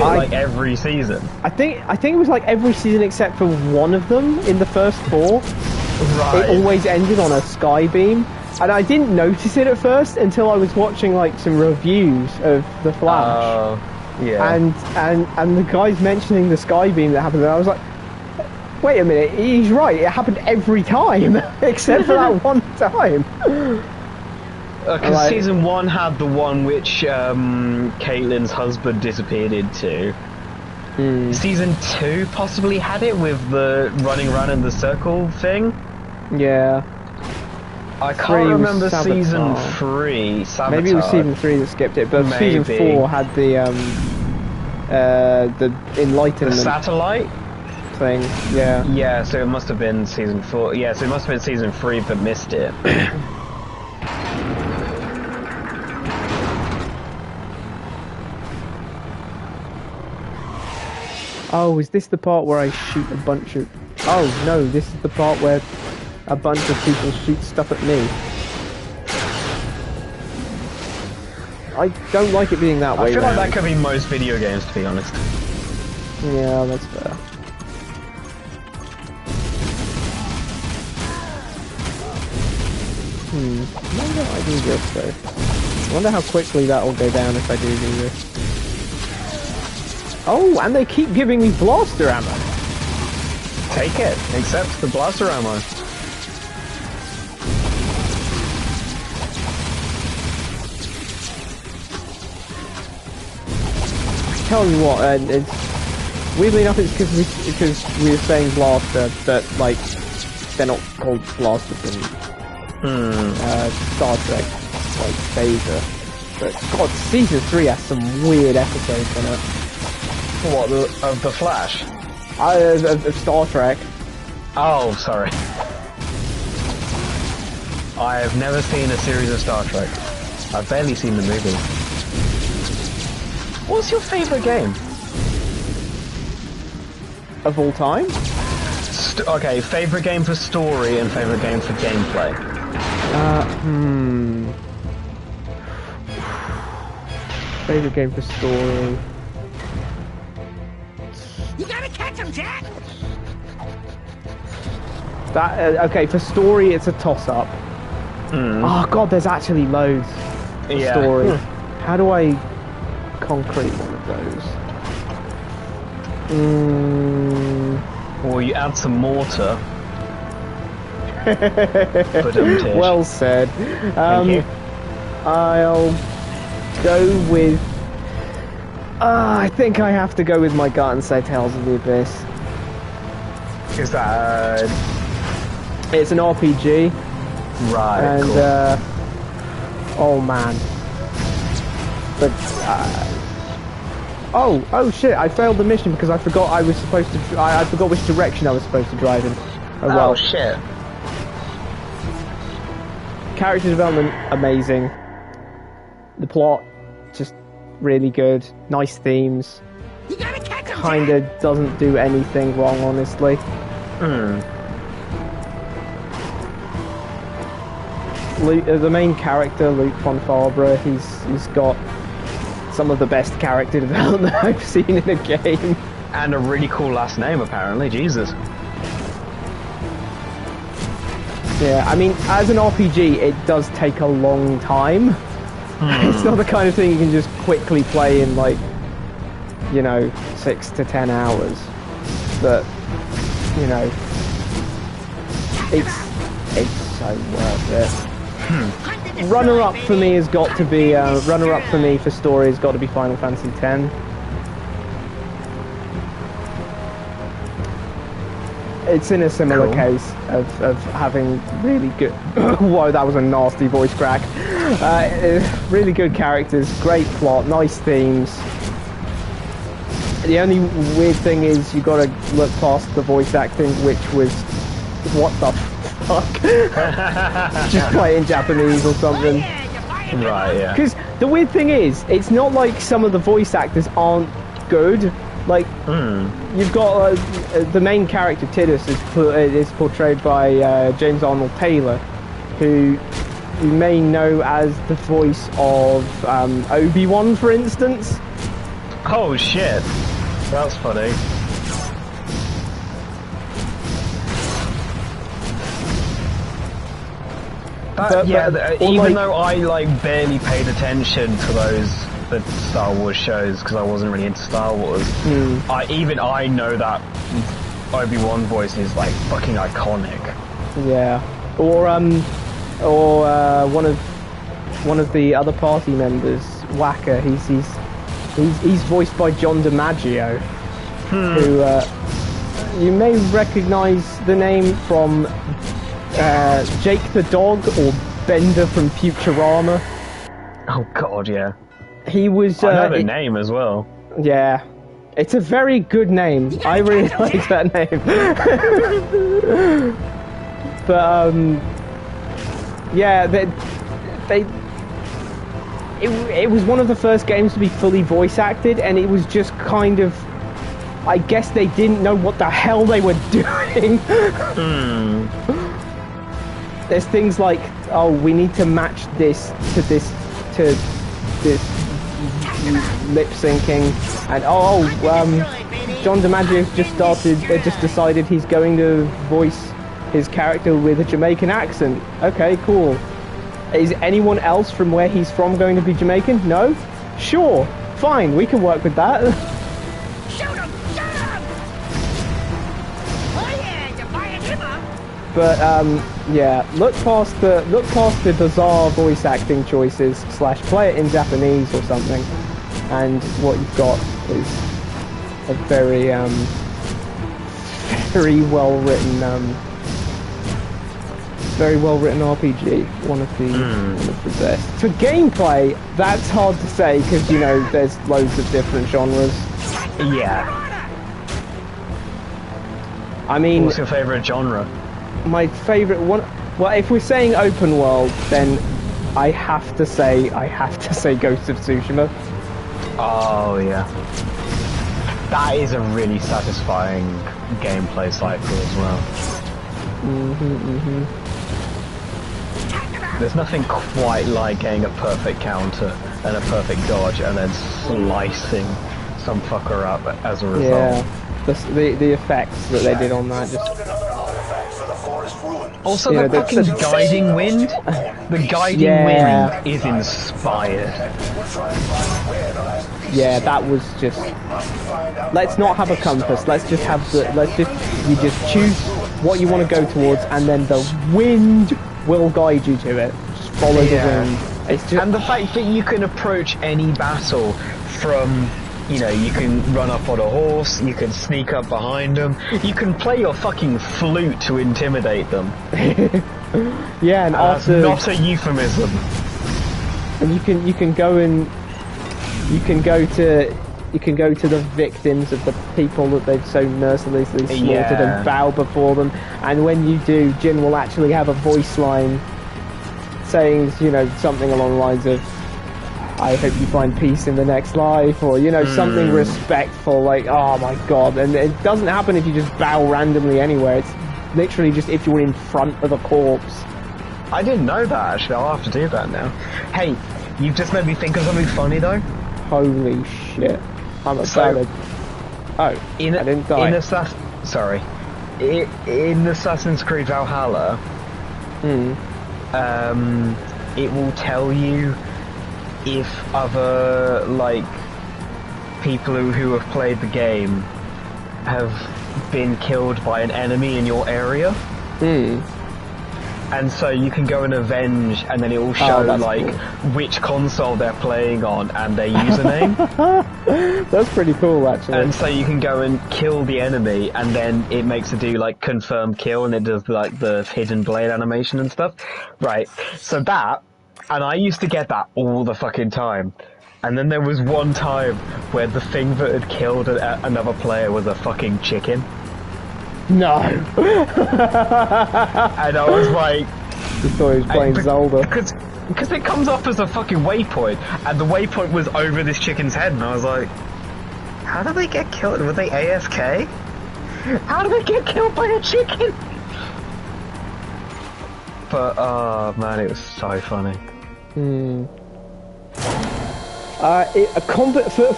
like every season? I think it was like every season except for one of them in the first 4. Right. It always ended on a Skybeam. And I didn't notice it at first until I was watching like some reviews of The Flash. Yeah. And the guys mentioning the Skybeam that happened, and I was like, wait a minute, he's right, it happened every time, except for that one time. Because season 1 had the one which Caitlin's husband disappeared into. Season 2 possibly had it with the running around in the circle thing. Yeah. I can't remember season 3. Sabotage. Maybe it was season 3 that skipped it, but season 4 had the enlightenment. The satellite? thing. Yeah. Yeah, so it must have been season 4. Yeah, so it must have been season 3, but missed it. Oh, is this the part where I shoot a bunch of... Oh, no, this is the part where a bunch of people shoot stuff at me. I don't like it being that way. I feel round. like that could be most video games, to be honest. Yeah, that's fair. I wonder if I do this though. I wonder how quickly that will go down if I do this. Oh, and they keep giving me blaster ammo. Take it. Accept the blaster ammo. Tell you what, it's weirdly enough, it's because we were saying blaster, but like they're not called blasters in Star Trek, like phaser. But God, season 3 has some weird episodes in it. What, of the Flash? Of Star Trek. Oh, sorry. I have never seen a series of Star Trek. I've barely seen the movie. What's your favourite game? Of all time? Okay, favourite game for story and favourite game for gameplay. Favourite game for story. You gotta catch him, Jack! That okay, for story it's a toss-up. Oh God, there's actually loads for story. How do I concrete one of those? Or you add some mortar. Well said. Thank you. I'll go with... I think I have to go with my gut and say Tales of the Abyss. Is that... It's an RPG. Right, and, cool. oh man. But, oh shit, I failed the mission because I forgot I was supposed to... I forgot which direction I was supposed to drive in. Oh well. Oh shit. Character development, amazing. The plot, just really good. Nice themes. You gotta catch him, Kinda doesn't do anything wrong, honestly. Luke, the main character, Luke von Fabra, he's got some of the best character development I've seen in a game. And a really cool last name, apparently. Jesus. Yeah, I mean, as an RPG, it does take a long time. It's not the kind of thing you can just quickly play in, like, 6 to 10 hours. But, it's so worth it. Runner-up for me has got to be, runner-up for me for story has got to be Final Fantasy X. It's in a similar case of having really good... Whoa, that was a nasty voice crack. Really good characters, great plot, nice themes. The only weird thing is you got to look past the voice acting, which was... What the fuck? Just play in Japanese or something. Right, yeah. Because the weird thing is, it's not like some of the voice actors aren't good. Like, you've got the main character, Tidus, is portrayed by James Arnold Taylor, who you may know as the voice of Obi-Wan, for instance. Oh shit, that's funny. Even though I barely paid attention to the Star Wars shows because I wasn't really into Star Wars, I know that Obi-Wan voice is like fucking iconic. Yeah, or one of the other party members, Waka. He's voiced by John DiMaggio, who you may recognise the name from Jake the Dog or Bender from Futurama. Oh god, yeah. He was... I know the name as well. Yeah. It's a very good name. I really like that name. But yeah, it was one of the first games to be fully voice acted, and it was just kind of, I guess they didn't know what the hell they were doing. There's things like, oh, we need to match this to this lip syncing, and John DiMaggio just decided he's going to voice his character with a Jamaican accent. Okay, cool. Is anyone else from where he's from going to be Jamaican? No? Sure, fine, we can work with that. Shoot him! Shoot him! Oh yeah, you're firing him up. But yeah, look past the bizarre voice acting choices / play it in Japanese or something, and what you've got is a very very well written RPG. One of the best. For gameplay, that's hard to say because you know there's loads of different genres. Yeah. I mean, what's your favourite genre? My favourite one. Well, if we're saying open world, then I have to say Ghost of Tsushima. Oh yeah. That is a really satisfying gameplay cycle as well. There's nothing quite like getting a perfect counter and a perfect dodge and then slicing some fucker up as a result. Yeah, the effects that they did on that just... Also, the fucking guiding wind? The guiding wind is inspired. Yeah, that was just... Let's not have a compass, you just choose what you want to go towards and then the wind will guide you to it. Just follow the wind. It's just... And the fact that you can approach any battle from, you know, you can run up on a horse, you can sneak up behind them, you can play your fucking flute to intimidate them. Yeah, and after... That's not a euphemism. And you can go to the victims of the people that they've so mercilessly slaughtered and bow before them, and when you do, Jin will actually have a voice line saying, you know, something along the lines of, I hope you find peace in the next life, or, you know, something respectful, like, oh my god. And it doesn't happen if you just bow randomly anywhere, it's literally just if you're in front of a corpse. I didn't know that, actually. I'll have to do that now. Hey, you've just made me think of something funny though. Holy shit. I'm excited. I didn't die. In Assassin's Creed Valhalla, it will tell you if other, like, people who have played the game have been killed by an enemy in your area. And so you can go and avenge, and then it will show, like, cool, which console they're playing on and their username. That's pretty cool, actually. And so you can go and kill the enemy, and then it makes it do, like, confirm kill, and it does, like, the hidden blade animation and stuff. Right, so that, and I used to get that all the fucking time. And then there was one time where the thing that had killed another player was a fucking chicken. No. And I was like... You thought he was playing Zelda. Because it comes up as a fucking waypoint, and the waypoint was over this chicken's head, and I was like, how did they get killed? Were they AFK? How did they get killed by a chicken? But, oh man, it was so funny.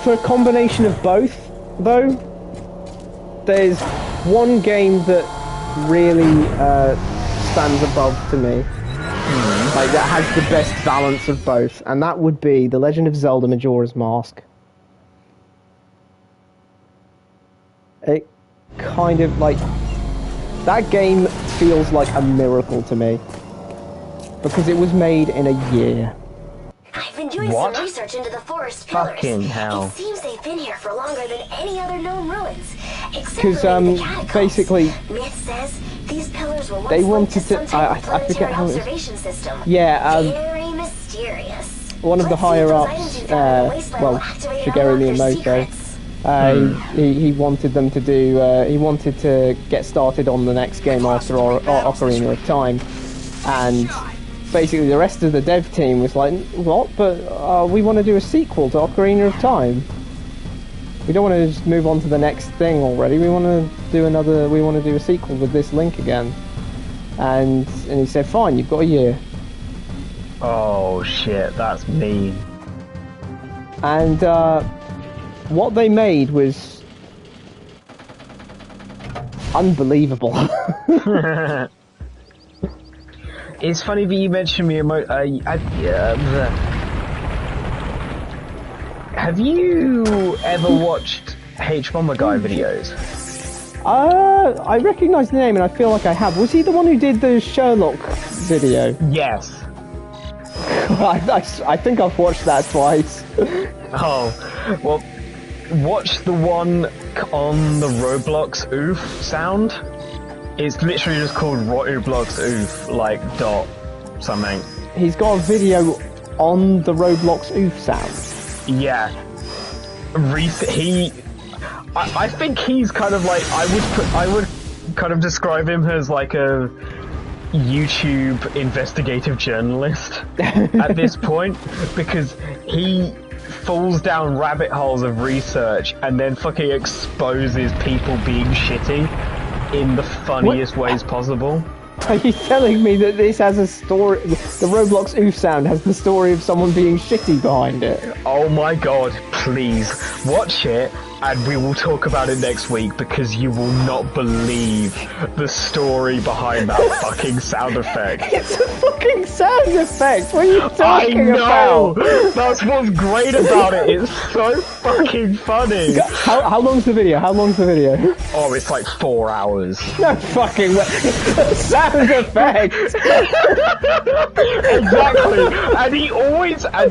For a combination of both, though, there's one game that really stands above to me, like that has the best balance of both, and that would be The Legend of Zelda: Majora's Mask. It kind of, like, that game feels like a miracle to me, because it was made in a year. I've been doing some research into the forest pillars. Fucking hell. It seems they've been here for longer than any other known ruins. Because basically, myth says these pillars were they wanted to. I forget how it was. Yeah, very mysterious. One of the higher ups, well, Shigeru Miyamoto, He wanted them to do. He wanted to get started on the next game after Ocarina of Time, and basically the rest of the dev team was like, "What? But we want to do a sequel to Ocarina of Time. We don't want to just move on to the next thing already. We want to do another. We want to do a sequel with this Link again." And he said, "Fine, you've got a year." Oh shit, that's mean. And what they made was unbelievable. It's funny that you mentioned me. Have you ever watched H-Bomber Guy videos? I recognise the name, and I feel like I have. Was he the one who did the Sherlock video? Yes. I think I've watched that twice. Oh, well, watch the one on the Roblox oof sound. It's literally just called Roblox oof, like dot something. He's got a video on the Roblox oof sound. Yeah. I think he's kind of like, I would kind of describe him as like a YouTube investigative journalist at this point, because he falls down rabbit holes of research and then fucking exposes people being shitty in the funniest ways possible. Are you telling me that this has a story? The Roblox oof sound has the story of someone being shitty behind it? Oh my god, please watch it and we will talk about it next week, because you will not believe the story behind that fucking sound effect. It's a fucking sound effect! What are you talking about? That's what's great about it. It's so fucking funny. How long's the video? How long's the video? Oh, it's like 4 hours. No fucking way. Sound effect! Exactly. And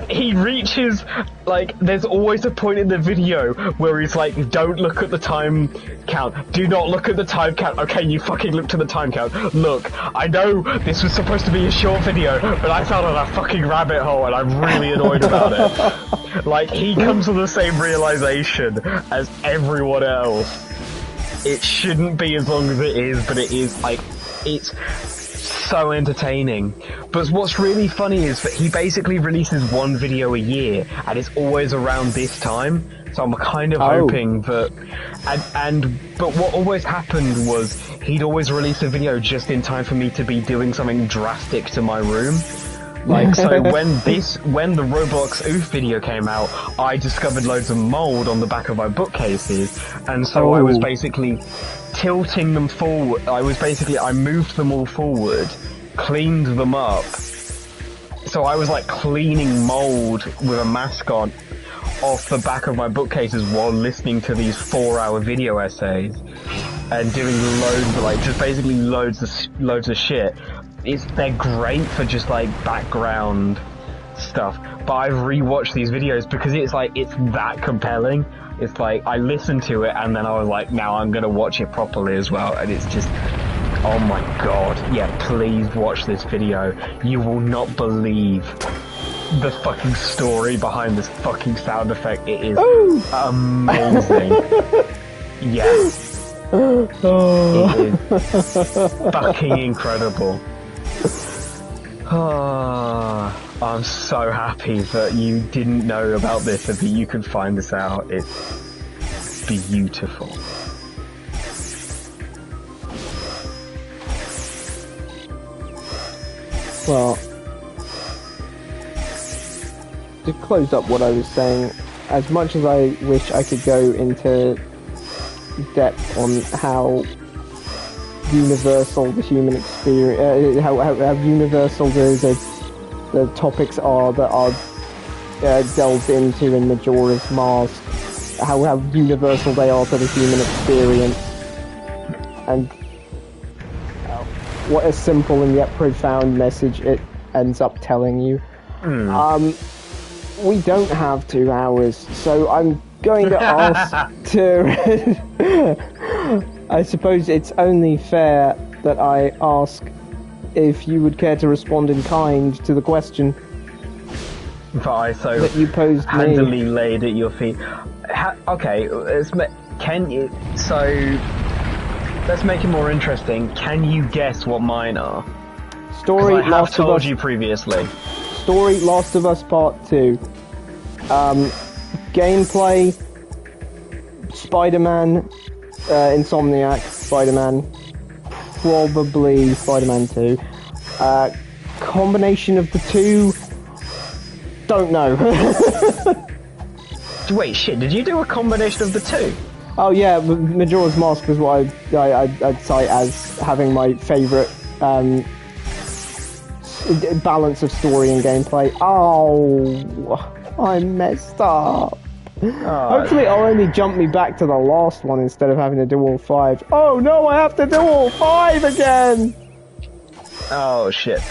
he reaches, like, there's always a point in the video where he's like, don't look at the time count. Do not look at the time count. Okay, you fucking look to the time count. Look, I know this was supposed to be a short video, but I fell on a fucking rabbit hole and I'm really annoyed about it. Like, he comes to the same realization as everyone else. It shouldn't be as long as it is, but it is, like, it's so entertaining. But what's really funny is that he basically releases one video a year, and it's always around this time. So I'm kind of hoping that, but what always happened was he'd always release a video just in time for me to be doing something drastic to my room. Like, so when the Roblox oof video came out, I discovered loads of mold on the back of my bookcases, and so I was basically tilting them forward. I moved them all forward, cleaned them up. So I was like cleaning mold with a mask on off the back of my bookcases while listening to these 4-hour video essays and doing loads of shit. They're great for just like background stuff, but I've rewatched these videos because it's that compelling. It's like I listened to it and then I was like, now I'm gonna watch it properly as well, and it's just, oh my god, yeah, please watch this video. You will not believe the fucking story behind this fucking sound effect. It is amazing. Yes. It is fucking incredible. I'm so happy that you didn't know about this and that you can find this out. It's beautiful. Well, to close up what I was saying, as much as I wish I could go into depth on how universal the human experience, how universal the topics are that are delved into in Majora's Mask, how universal they are to the human experience, and what a simple and yet profound message it ends up telling you. We don't have 2 hours, so I'm going to ask I suppose it's only fair that I ask if you would care to respond in kind to the question that I so that you posed handily laid at your feet. Okay, can you? So let's make it more interesting. Can you guess what mine are? Story, I have Last of told Us. you previously. Story, Last of Us Part 2. Gameplay, Spider-Man, Insomniac, Spider-Man, probably Spider-Man 2. Combination of the two, don't know. Wait, shit, did you do a combination of the two? Oh yeah, Majora's Mask was what I'd cite as having my favourite balance of story and gameplay. Oh, I messed up. Hopefully it'll only jump me back to the last one instead of having to do all 5. Oh no, I have to do all 5 again! Oh shit.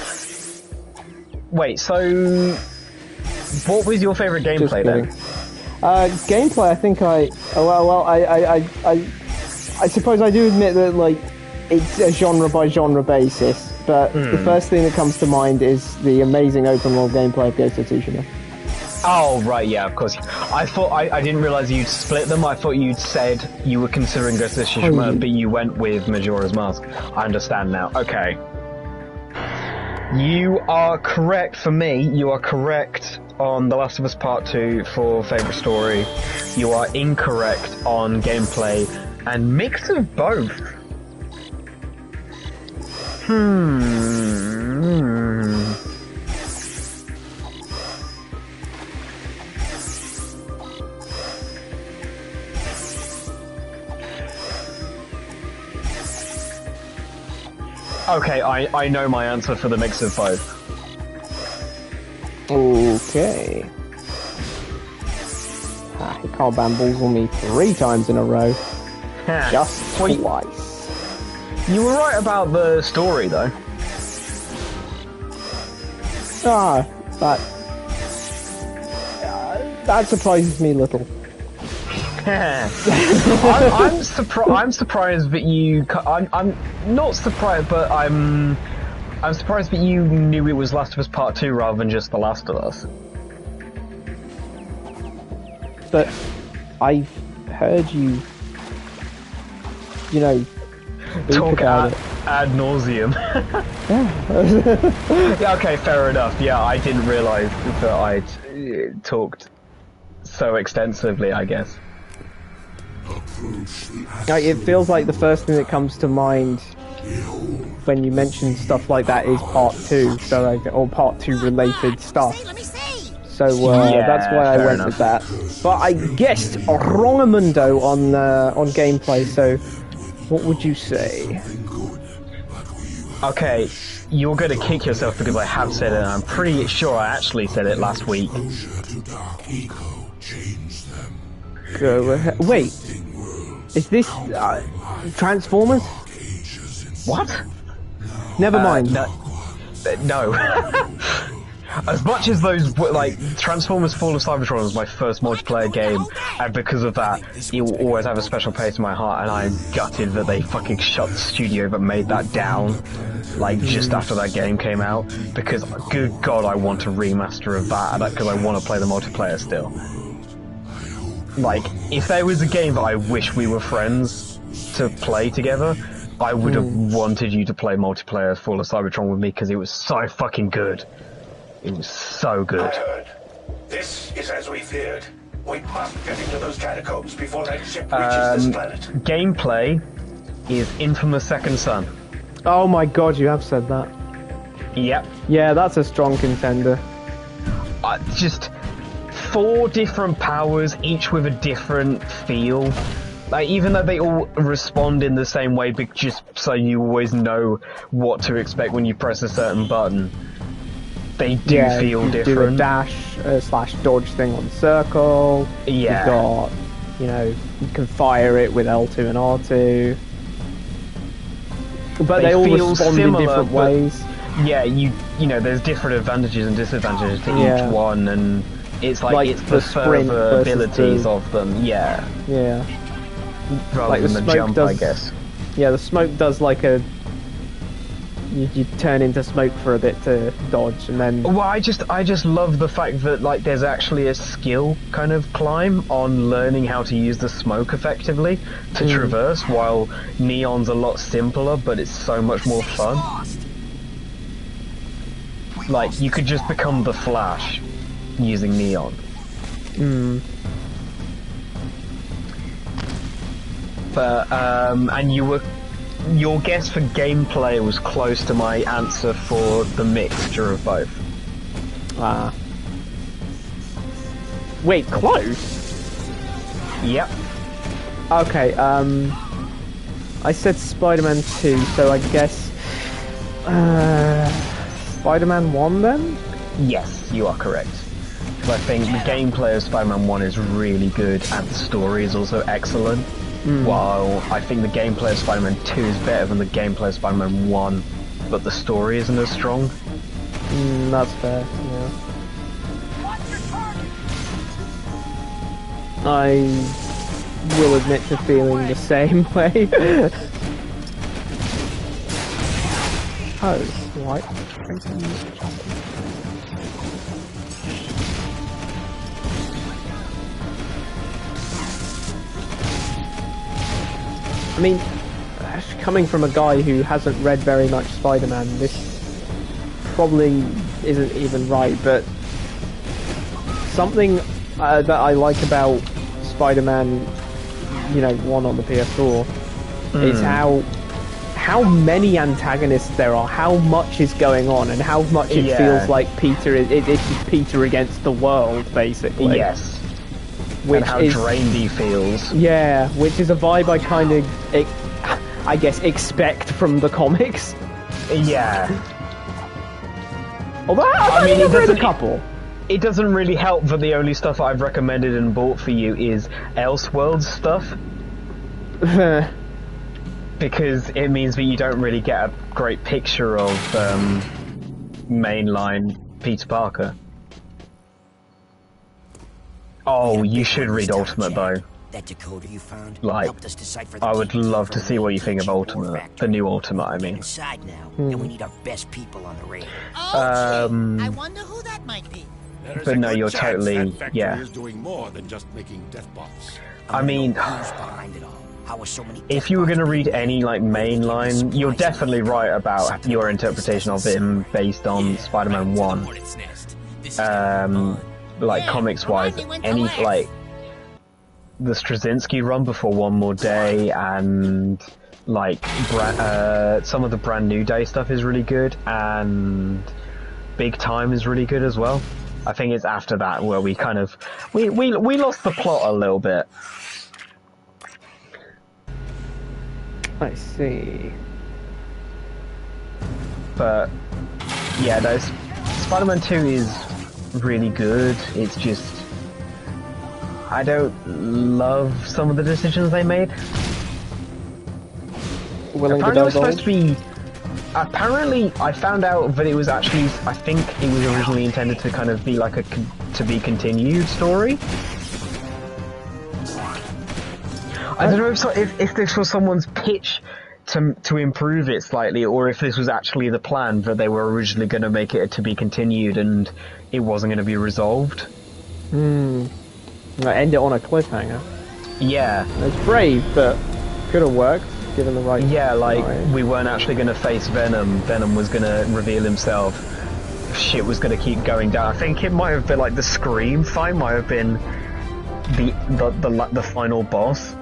Wait, so what was your favourite gameplay then? Gameplay, I think I suppose I do admit that, like, it's a genre by genre basis, but the first thing that comes to mind is the amazing open world gameplay of Ghost of Tsushima. Oh, right, yeah, of course. I didn't realise you'd split them. I thought you'd said you were considering Ghost of Tsushima, but you went with Majora's Mask. I understand now. Okay. You are correct for me. You are correct on The Last of Us Part 2 for favourite story. You are incorrect on gameplay and mix of both. Okay, I know my answer for the mix of both. Okay. You can't bamboozle me 3 times in a row. Just twice. You were right about the story, though. That surprises me a little. I'm surprised that you. I'm not surprised, but I'm surprised that you knew it was Last of Us Part 2 rather than just The Last of Us. But I've heard you talk ad nauseum. Yeah, okay, fair enough. Yeah, I didn't realise that I'd talked so extensively, I guess. It feels like the first thing that comes to mind when you mention stuff like that is Part 2, or Part 2 related stuff. So that's why I went with that. But I guessed wrongamundo on gameplay. So what would you say? Okay, you're going to kick yourself because I have said it, and I'm pretty sure I actually said it last week. Go ahead. Wait, is this Transformers? What? Never mind. No. As much as those, like, Transformers Fall of Cybertron was my first multiplayer game, and because of that, it will always have a special place in my heart, and I'm gutted that they fucking shut the studio that made that down, like, just after that game came out, because, good God, I want a remaster of that, because I want to play the multiplayer still. Like, if there was a game that I wish we were friends to play together, I would have wanted you to play multiplayer Fall of Cybertron with me, because it was so fucking good. It was so good. I heard. This is as we feared. We must get into those catacombs before that ship reaches this planet. Gameplay is Infamous Second Son. Oh my God, you have said that. Yep. Yeah, that's a strong contender. Just 4 different powers, each with a different feel. Like, even though they all respond in the same way, but just so you always know what to expect when you press a certain button. They do feel different. Do a dash / dodge thing on circle. Yeah. You've got, you can fire it with L2 and R2. But they all respond in different ways. Yeah, you know, there's different advantages and disadvantages to each one, and it's like it's the further abilities of them. Yeah. Yeah. Rather than the jump, I guess. Yeah, the smoke does like a you turn into smoke for a bit to dodge, and then. Well, I just love the fact that like there's actually a skill kind of climb on learning how to use the smoke effectively to traverse, while Neon's a lot simpler, but it's so much more fun. Like you could just become the Flash using Neon. But and your guess for gameplay was close to my answer for the mixture of both. Wait, close? Yep. Okay, I said Spider-Man 2, so I guess Spider-Man 1 then? Yes, you are correct. Because I think the gameplay of Spider-Man 1 is really good and the story is also excellent. While I think the gameplay of Spider-Man 2 is better than the gameplay of Spider-Man 1, but the story isn't as strong. That's fair, yeah. I will admit to feeling the same way. Oh, right. I mean, coming from a guy who hasn't read very much Spider-Man, this probably isn't even right, but something that I like about Spider-Man, 1 on the PS4 is how many antagonists there are, how much is going on, and how much it feels like it's Peter against the world, basically. Yes. And how drained he feels. Yeah, which is a vibe I kind of, I guess, expect from the comics. Yeah. Although I mean, I've read a couple. It doesn't really help that the only stuff I've recommended and bought for you is Elseworlds stuff. Because it means that you don't really get a great picture of mainline Peter Parker. Oh, you should read Ultimate though. That decoder you found like, helped us decipher the I would love to see what you think of Ultimate, the new Ultimate, I mean. Inside now, and we need our best people on the radar. I wonder who that might be. But no, you're totally, yeah. Is doing more than just making death bots. I mean, if you were going to read any like mainline, you're definitely right about your interpretation of him based on Spider-Man 1. Like comics-wise, any like the Straczynski run before One More Day and like some of the Brand New Day stuff is really good, and Big Time is really good as well. I think it's after that where we kind of we lost the plot a little bit. I see. But yeah, those Spider-Man 2 is really good. It's just I don't love some of the decisions they made. Apparently it was supposed to be. Apparently, I found out that it was actually. I think it was originally intended to kind of be like a to be continued story. I don't know if this was someone's pitch to improve it slightly, or if this was actually the plan that they were originally going to make it a to be continued and it wasn't going to be resolved. End it on a cliffhanger. Yeah. It's brave, but could have worked. Given the right... Yeah, like, we weren't actually going to face Venom. Venom was going to reveal himself. Shit was going to keep going down. I think it might have been, like, the Scream fight might have been the final boss.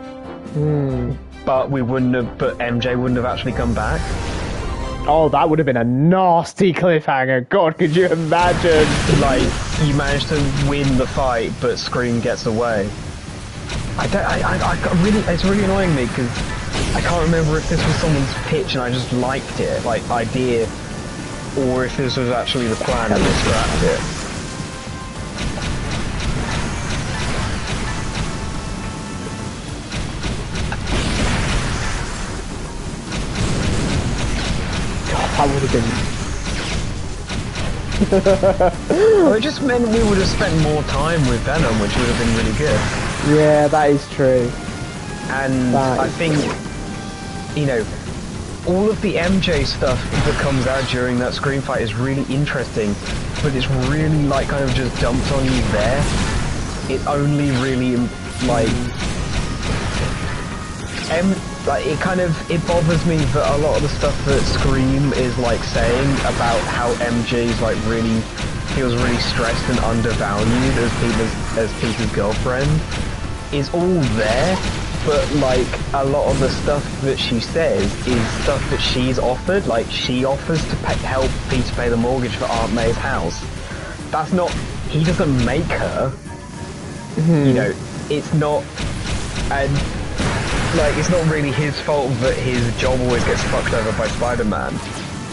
But we wouldn't have... But MJ wouldn't have actually come back. Oh, that would have been a nasty cliffhanger. God, could you imagine? Like, you managed to win the fight, but Scream gets away. It's really annoying me, because I can't remember if this was someone's pitch and I just liked it, like, idea, or if this was actually the plan and they scrapped it. God, that would have been... Well, it just meant we would have spent more time with Venom, which would have been really good. Yeah, that is true. And I think, you know, all of the MJ stuff that comes out during that screen fight is really interesting, but it's really like kind of just dumped on you there. It only really like it bothers me that a lot of the stuff that Scream is like saying about how MJ's like really feels really stressed and undervalued as Peter's girlfriend is all there, but like a lot of the stuff that she says is stuff that she's offered. Like she offers to help Peter pay the mortgage for Aunt May's house. That's not, he doesn't make her. You know, it's not, and like it's not really his fault that his job always gets fucked over by Spider-Man.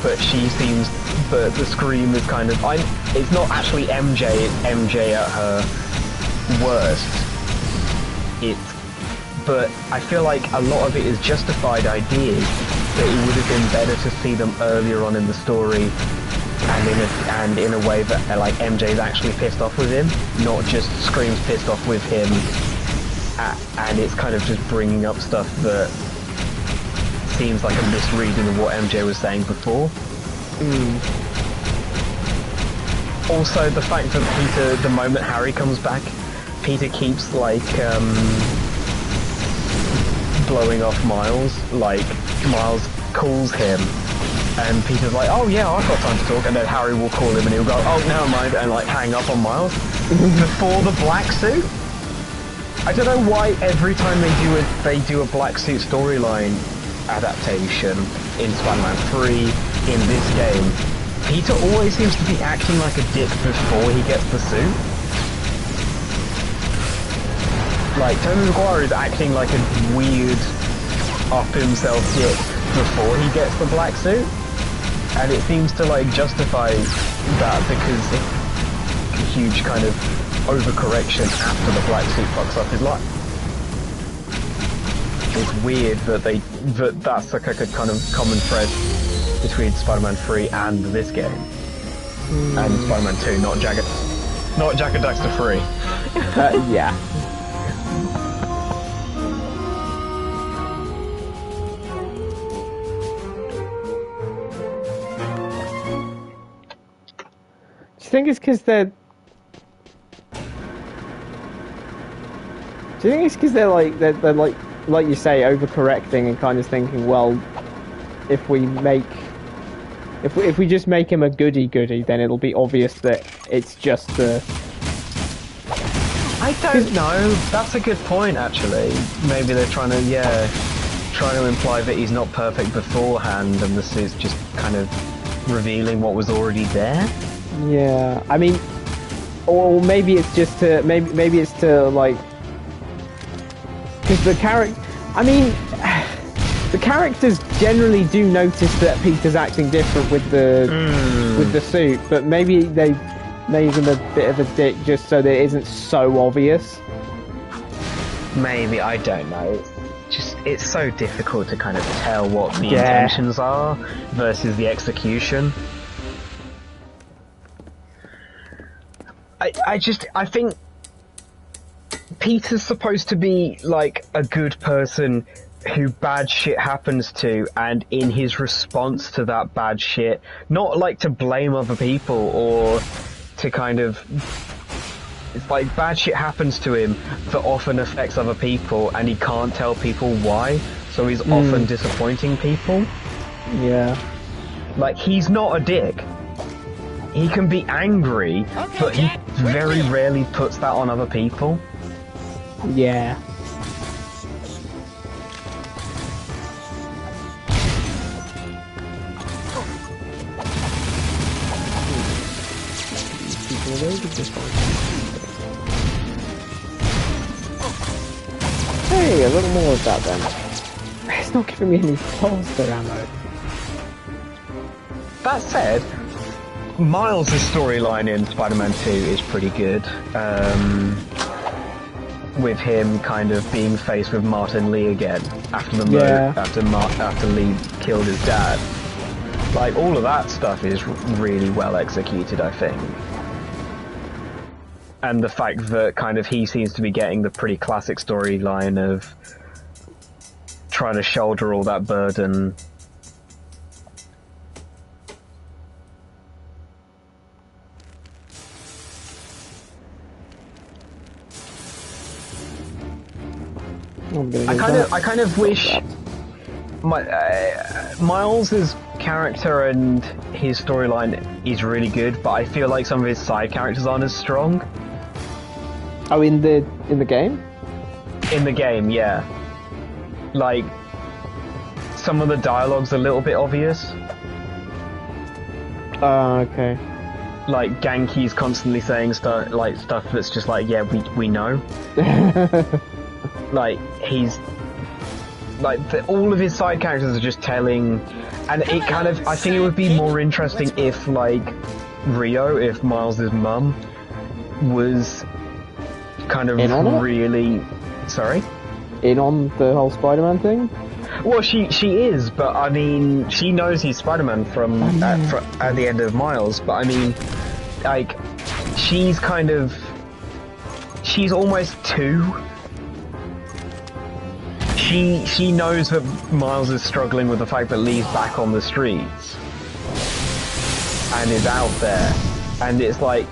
But she seems, but the Scream is kind of, it's not actually MJ, it's MJ at her worst. But I feel like a lot of it is justified ideas, that it would have been better to see them earlier on in the story, and in a way that like MJ's actually pissed off with him, not just Scream's pissed off with him, and it's kind of just bringing up stuff that seems like a misreading of what MJ was saying before. Also, the fact that Peter, the moment Harry comes back, Peter keeps like blowing off Miles. Like Miles calls him, and Peter's like, "Oh yeah, I've got time to talk," and then Harry will call him, and he'll go, "Oh, never mind," and like hang up on Miles before the black suit. I don't know why every time they do a black suit storyline adaptation in Spider-Man 3 in this game, Peter always seems to be acting like a dick before he gets the suit. Like, Tobey Maguire is acting like a weird up himself dick before he gets the black suit, and it seems to like justify that because it's a huge kind of overcorrection after the black suit fucks up his life. It's weird that that's like a kind of common thread between Spider-Man 3 and this game. And Spider-Man 2, not Jak and Daxter 3. Yeah. Do you think it's because they're... Do you think it's because they're like you say, overcorrecting and kind of thinking, well, if we just make him a goody, then it'll be obvious that it's just the... I don't know. That's a good point, actually. Maybe they're trying to imply that he's not perfect beforehand, and this is just kind of revealing what was already there. Yeah, I mean, or maybe it's just to maybe it's to like, because the characters generally do notice that Peter's acting different with the suit, but maybe they made him a bit of a dick just so that it isn't so obvious. Maybe, I don't know. It's so difficult to kind of tell what the intentions are versus the execution. I think Peter's supposed to be like a good person who bad shit happens to, and in his response to that bad shit, not like to blame other people or to kind of, it's like bad shit happens to him that often affects other people and he can't tell people why, so he's often disappointing people. Yeah. Like, he's not a dick. He can be angry, but he very rarely puts that on other people. Yeah. Hey, a little more of that then. It's not giving me any blaster ammo. That said, Miles' storyline in Spider-Man 2 is pretty good. With him kind of being faced with Martin Lee again after the murder, after Lee killed his dad. Like, all of that stuff is really well executed, I think. And the fact that kind of he seems to be getting the pretty classic storyline of trying to shoulder all that burden I kind of wish Miles' character and his storyline is really good, but I feel like some of his side characters aren't as strong. Oh, in the game? In the game, yeah. Like, some of the dialogue's a little bit obvious. Okay. Like, Genki's constantly saying stuff that's just like, yeah, we know. Like, he's... Like, all of his side characters are just telling... And it kind of... I think it would be more interesting if, like, Rio, if Miles' mum, was kind of really... Sorry? In on the whole Spider-Man thing? Well, she is, but I mean, she knows he's Spider-Man from at the end of Miles, but I mean, like, she's almost 2. She knows that Miles is struggling with the fact that Lee's back on the streets and is out there, and it's like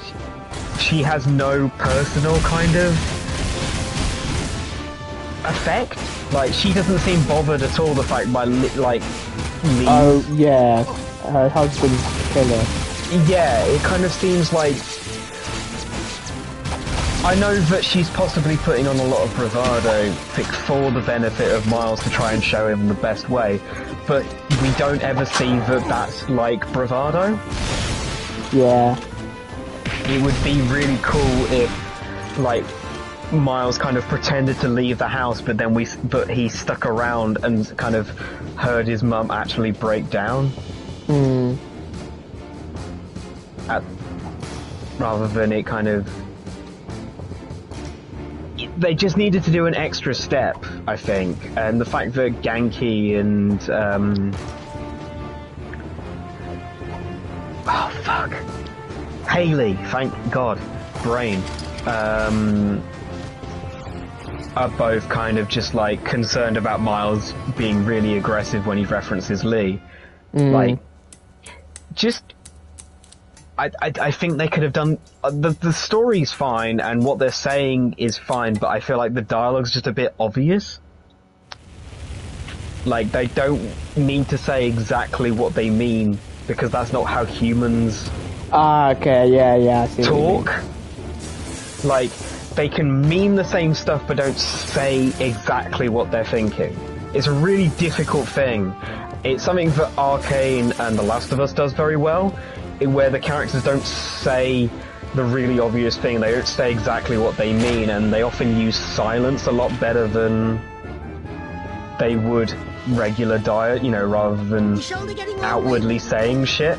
she has no personal kind of effect. Like, she doesn't seem bothered at all the fact by Lee. Oh yeah, her husband's killer. Yeah, it kind of seems like... I know that she's possibly putting on a lot of bravado for the benefit of Miles to try and show him the best way, but we don't ever see that that's like bravado. Yeah. It would be really cool if, like, Miles kind of pretended to leave the house, but then he stuck around and kind of heard his mum actually break down. Rather than it kind of... They just needed to do an extra step, I think, and the fact that Genki and oh fuck, Haley, thank God, brain, are both kind of just like concerned about Miles being really aggressive when he references Lee. Like, just I think they could have done... The story's fine, and what they're saying is fine, but I feel like the dialogue's just a bit obvious. Like, they don't need to say exactly what they mean, because that's not how humans... okay, yeah, I see talk. Like, they can mean the same stuff, but don't say exactly what they're thinking. It's a really difficult thing. It's something that Arcane and The Last of Us does very well, where the characters don't say the really obvious thing, they don't say exactly what they mean, and they often use silence a lot better than they would regular diet, you know, rather than outwardly saying shit.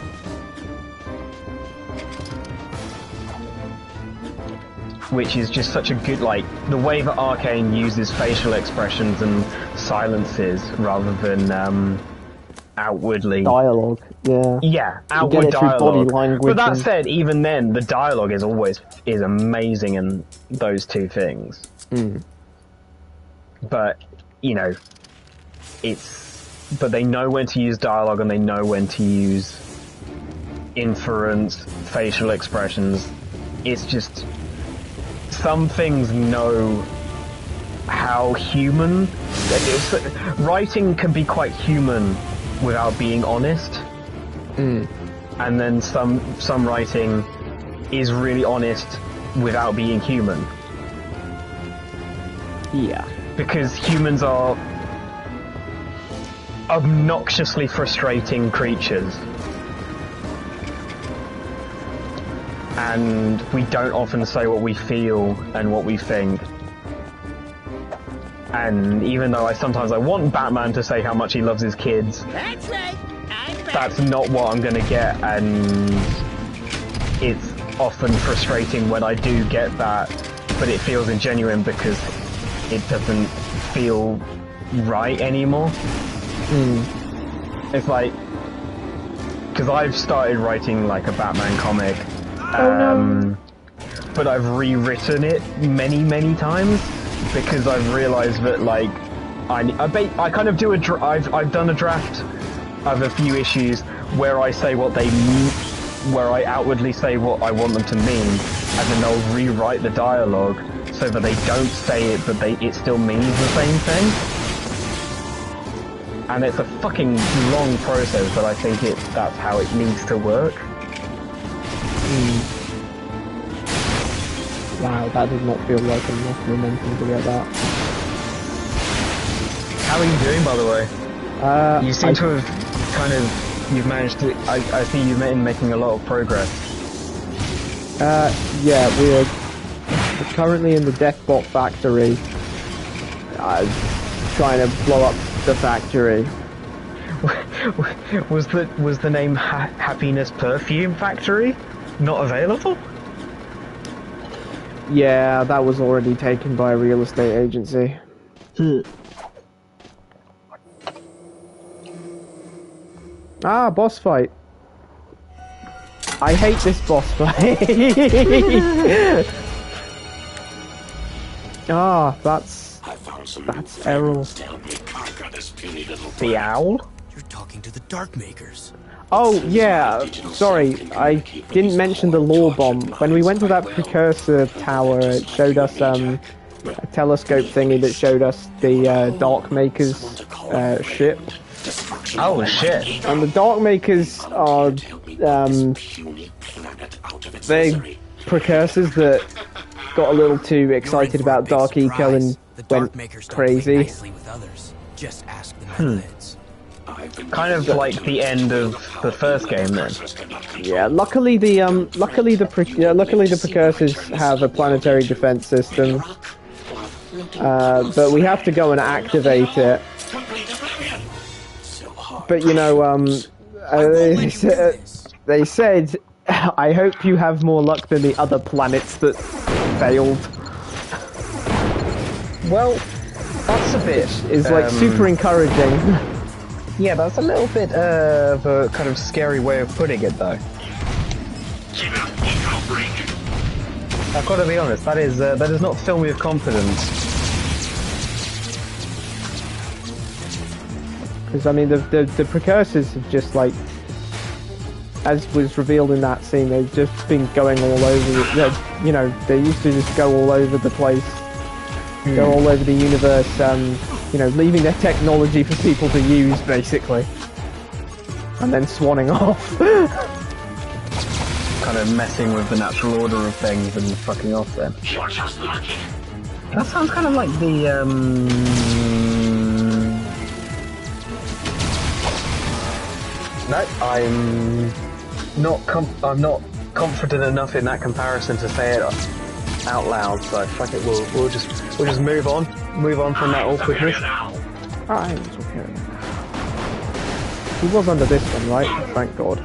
Which is just such a good, like, the way that Arcane uses facial expressions and silences rather than, outwardly... Dialogue, yeah. Yeah, outward dialogue. Body language, but that said, even then, the dialogue is amazing in those two things. But, you know, but they know when to use dialogue and they know when to use inference, facial expressions. It's just... Some things know how human... Writing can be quite human without being honest. And then some writing is really honest without being human. Yeah. Because humans are obnoxiously frustrating creatures. And we don't often say what we feel and what we think. And even though sometimes I want Batman to say how much he loves his kids, That's right. that's not what I'm gonna get, and it's often frustrating when I do get that, but it feels ingenuine because it doesn't feel right anymore. It's like, because I've started writing like a Batman comic, but I've rewritten it many times because I've realised that, like, I kind of do I've done a draft of a few issues where I say what they mean, where I outwardly say what I want them to mean, and then I'll rewrite the dialogue so that they don't say it, but it still means the same thing. And it's a fucking long process, but I think that's how it needs to work. Wow, that did not feel like enough momentum to get that. How are you doing, by the way? You seem to have you've managed to, I see you've been making a lot of progress. Yeah, we're currently in the Deathbot factory, trying to blow up the factory. Was the name Happiness Perfume Factory not available? Yeah, that was already taken by a real estate agency. Ah, boss fight. I hate this boss fight. that's Errol. The owl? You're talking to the Darkmakers. Oh, yeah, sorry, I didn't mention the lore bomb. When we went to that precursor tower, it showed us a telescope thingy that showed us the Darkmakers ship. Oh shit. And the Darkmakers are big precursors that got a little too excited about Dark Eco and went crazy. Just ask the Metalheads. Kind of like the end of the first game, then. Yeah, luckily the precursors have a planetary defense system, but we have to go and activate it. But you know, they said, I hope you have more luck than the other planets that failed. Well, that's a bit. It's like super encouraging. Yeah, that's a little bit of a kind of scary way of putting it, though. I've got to be honest, that does not fill me with confidence. Because I mean, the precursors have just like, as was revealed in that scene, they've just been going all over. You know, they used to just go all over the place, go all over the universe. You know, leaving their technology for people to use, basically, and then swanning off. Kind of messing with the natural order of things and fucking off then. That sounds kind of like the No, I'm not confident enough in that comparison to say it out loud. So fuck it, we'll just move on from that awkwardness. Alright, it's okay. He was under this one, right? Thank God.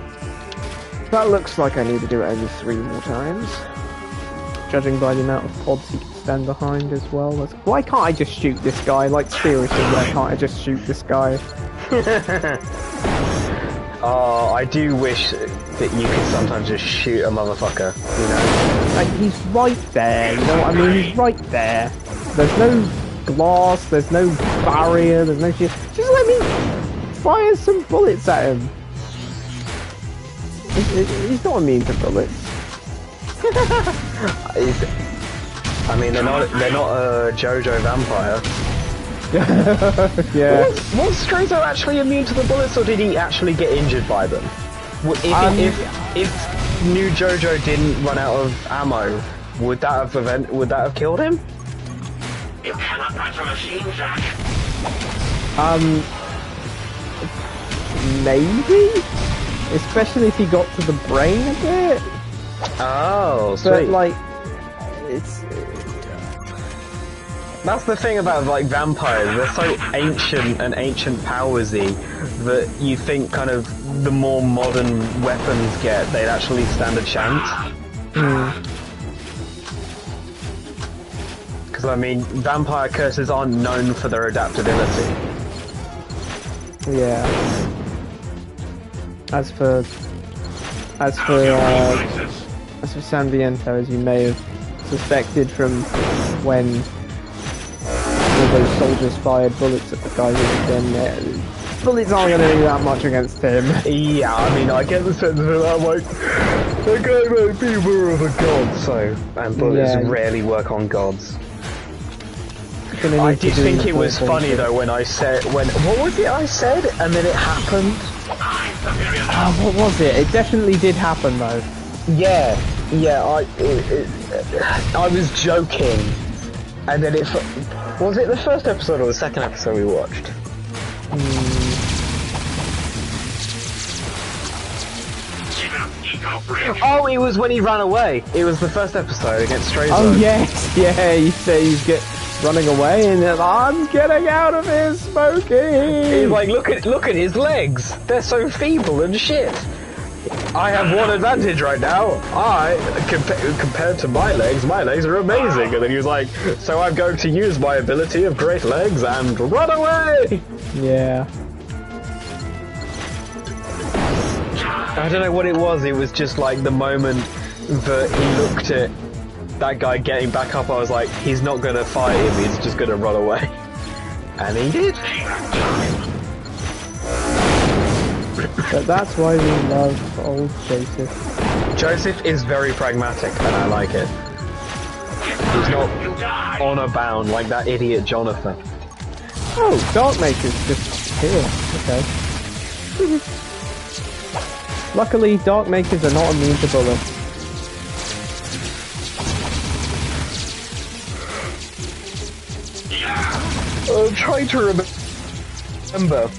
That looks like I need to do it only 3 more times. Judging by the amount of pods he can stand behind as well. Why can't I just shoot this guy? Like, seriously, why can't I just shoot this guy? Oh, I do wish that you could sometimes just shoot a motherfucker, you know? Like, he's right there, you know what I mean? He's right there. There's no glass, there's no barrier, there's no shit. Just let me fire some bullets at him. He's not immune to bullets. I mean, they're not a JoJo vampire. Yeah. Was Straizo actually immune to the bullets, or did he actually get injured by them? If new JoJo didn't run out of ammo, would that have killed him? You cannot touch a machine, Jack. Maybe? Especially if he got to the brain a bit. Oh, sweet. But like, it's... That's the thing about like vampires, they're so ancient and ancient powersy that you think kind of the more modern weapons get, they'd actually stand a chance. Because I mean, vampire curses aren't known for their adaptability. Yeah. As for San Viento, as you may have suspected from when all those soldiers fired bullets at the guy then bullets aren't going to do that much against him. Yeah, I mean, I get the sense that I'm like, The guy might be more of a god, so and bullets rarely work on gods. I did think it was funny though when I said what was it I said and then it happened. What was it? It definitely did happen though. Yeah, I was joking, and then was it the first episode or the second episode we watched? Oh, it was when he ran away. It was the first episode against Stray Zone. Oh yes, yeah. You say he's running away, and then I'm getting out of here, Smokey. He's like, look at his legs. They're so feeble and shit. I have one advantage right now. Compared to my legs are amazing. And then he was like, so I'm going to use my ability of great legs and run away. Yeah. I don't know what it was. It was just like the moment that he looked at that guy getting back up, I was like, he's not going to fight him, he's just going to run away. And he did. But that's why we love old Joseph. Joseph is very pragmatic, and I like it. He's not honor bound like that idiot Jonathan. Oh, Darkmaker's just here. Okay. Luckily, Darkmakers are not immune to bullets. I'm trying to remember.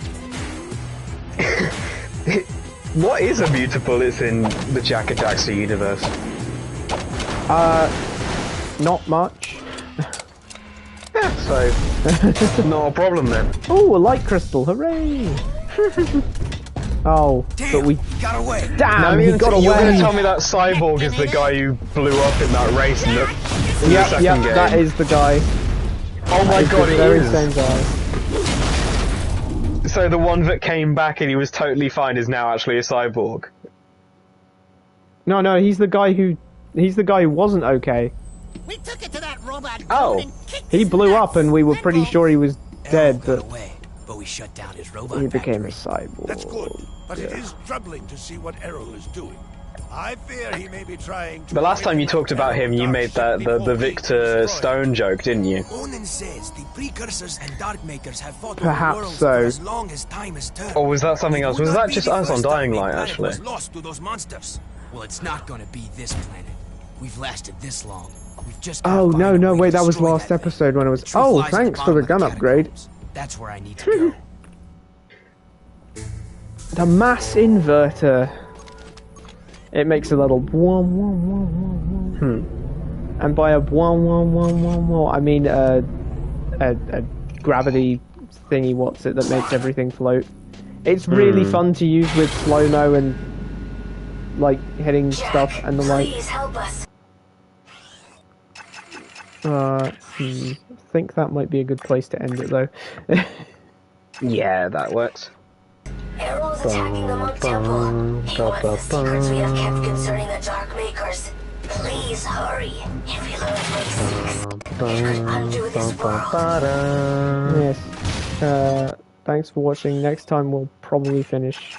What is immune to bullets in the Jak and Daxter universe? Not much. Yeah, so not a problem then. Oh, a light crystal! Hooray! Oh, damn, but we got away. Damn, he got away. You're gonna tell me that Cyborg is the guy who blew up in that race in the second game? That is the guy. Oh my god, the very same guy. So the one that came back and he was totally fine is now actually a cyborg. No, he's the guy who wasn't okay. We took it to that robot. He blew up and we were pretty sure he was dead, but we shut down his robot he became a cyborg. That's good, but it is troubling to see what Errol is doing. I fear he may be trying to... The last time you talked about him, you made the Victor Stone joke, didn't you? Onan says the precursors and Darkmakers have fought perhaps so. as long as time has turned. Or was that something else? Was that just us on Dying Light, actually? Was lost to those monsters. Well, it's not going to be this planet. We've lasted this long. We've just no, wait, that was last episode when it was... Oh, thanks for the gun upgrade. That's where I need to go. The mass inverter. It makes a little and by a I mean a gravity thingy. What's it that makes everything float? It's really fun to use with slow-mo and like hitting stuff and the like. Please help us. I think that might be a good place to end it though. Yeah, that works. Errol is attacking the Monk Temple. He wants the secrets we have kept concerning the Darkmakers. Please hurry. If we learn basics, it could undo this world. Yes. Thanks for watching. Next time we'll probably finish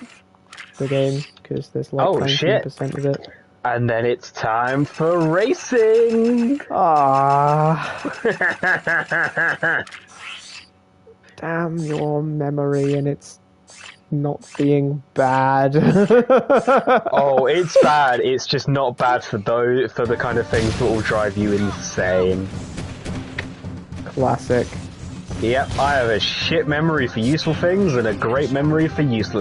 the game because there's like 19% of it. And then it's time for racing. Damn your memory, and it's not being bad. Oh, it's bad. It's just not bad for the kind of things that will drive you insane. Classic. Yep, I have a shit memory for useful things and a great memory for useless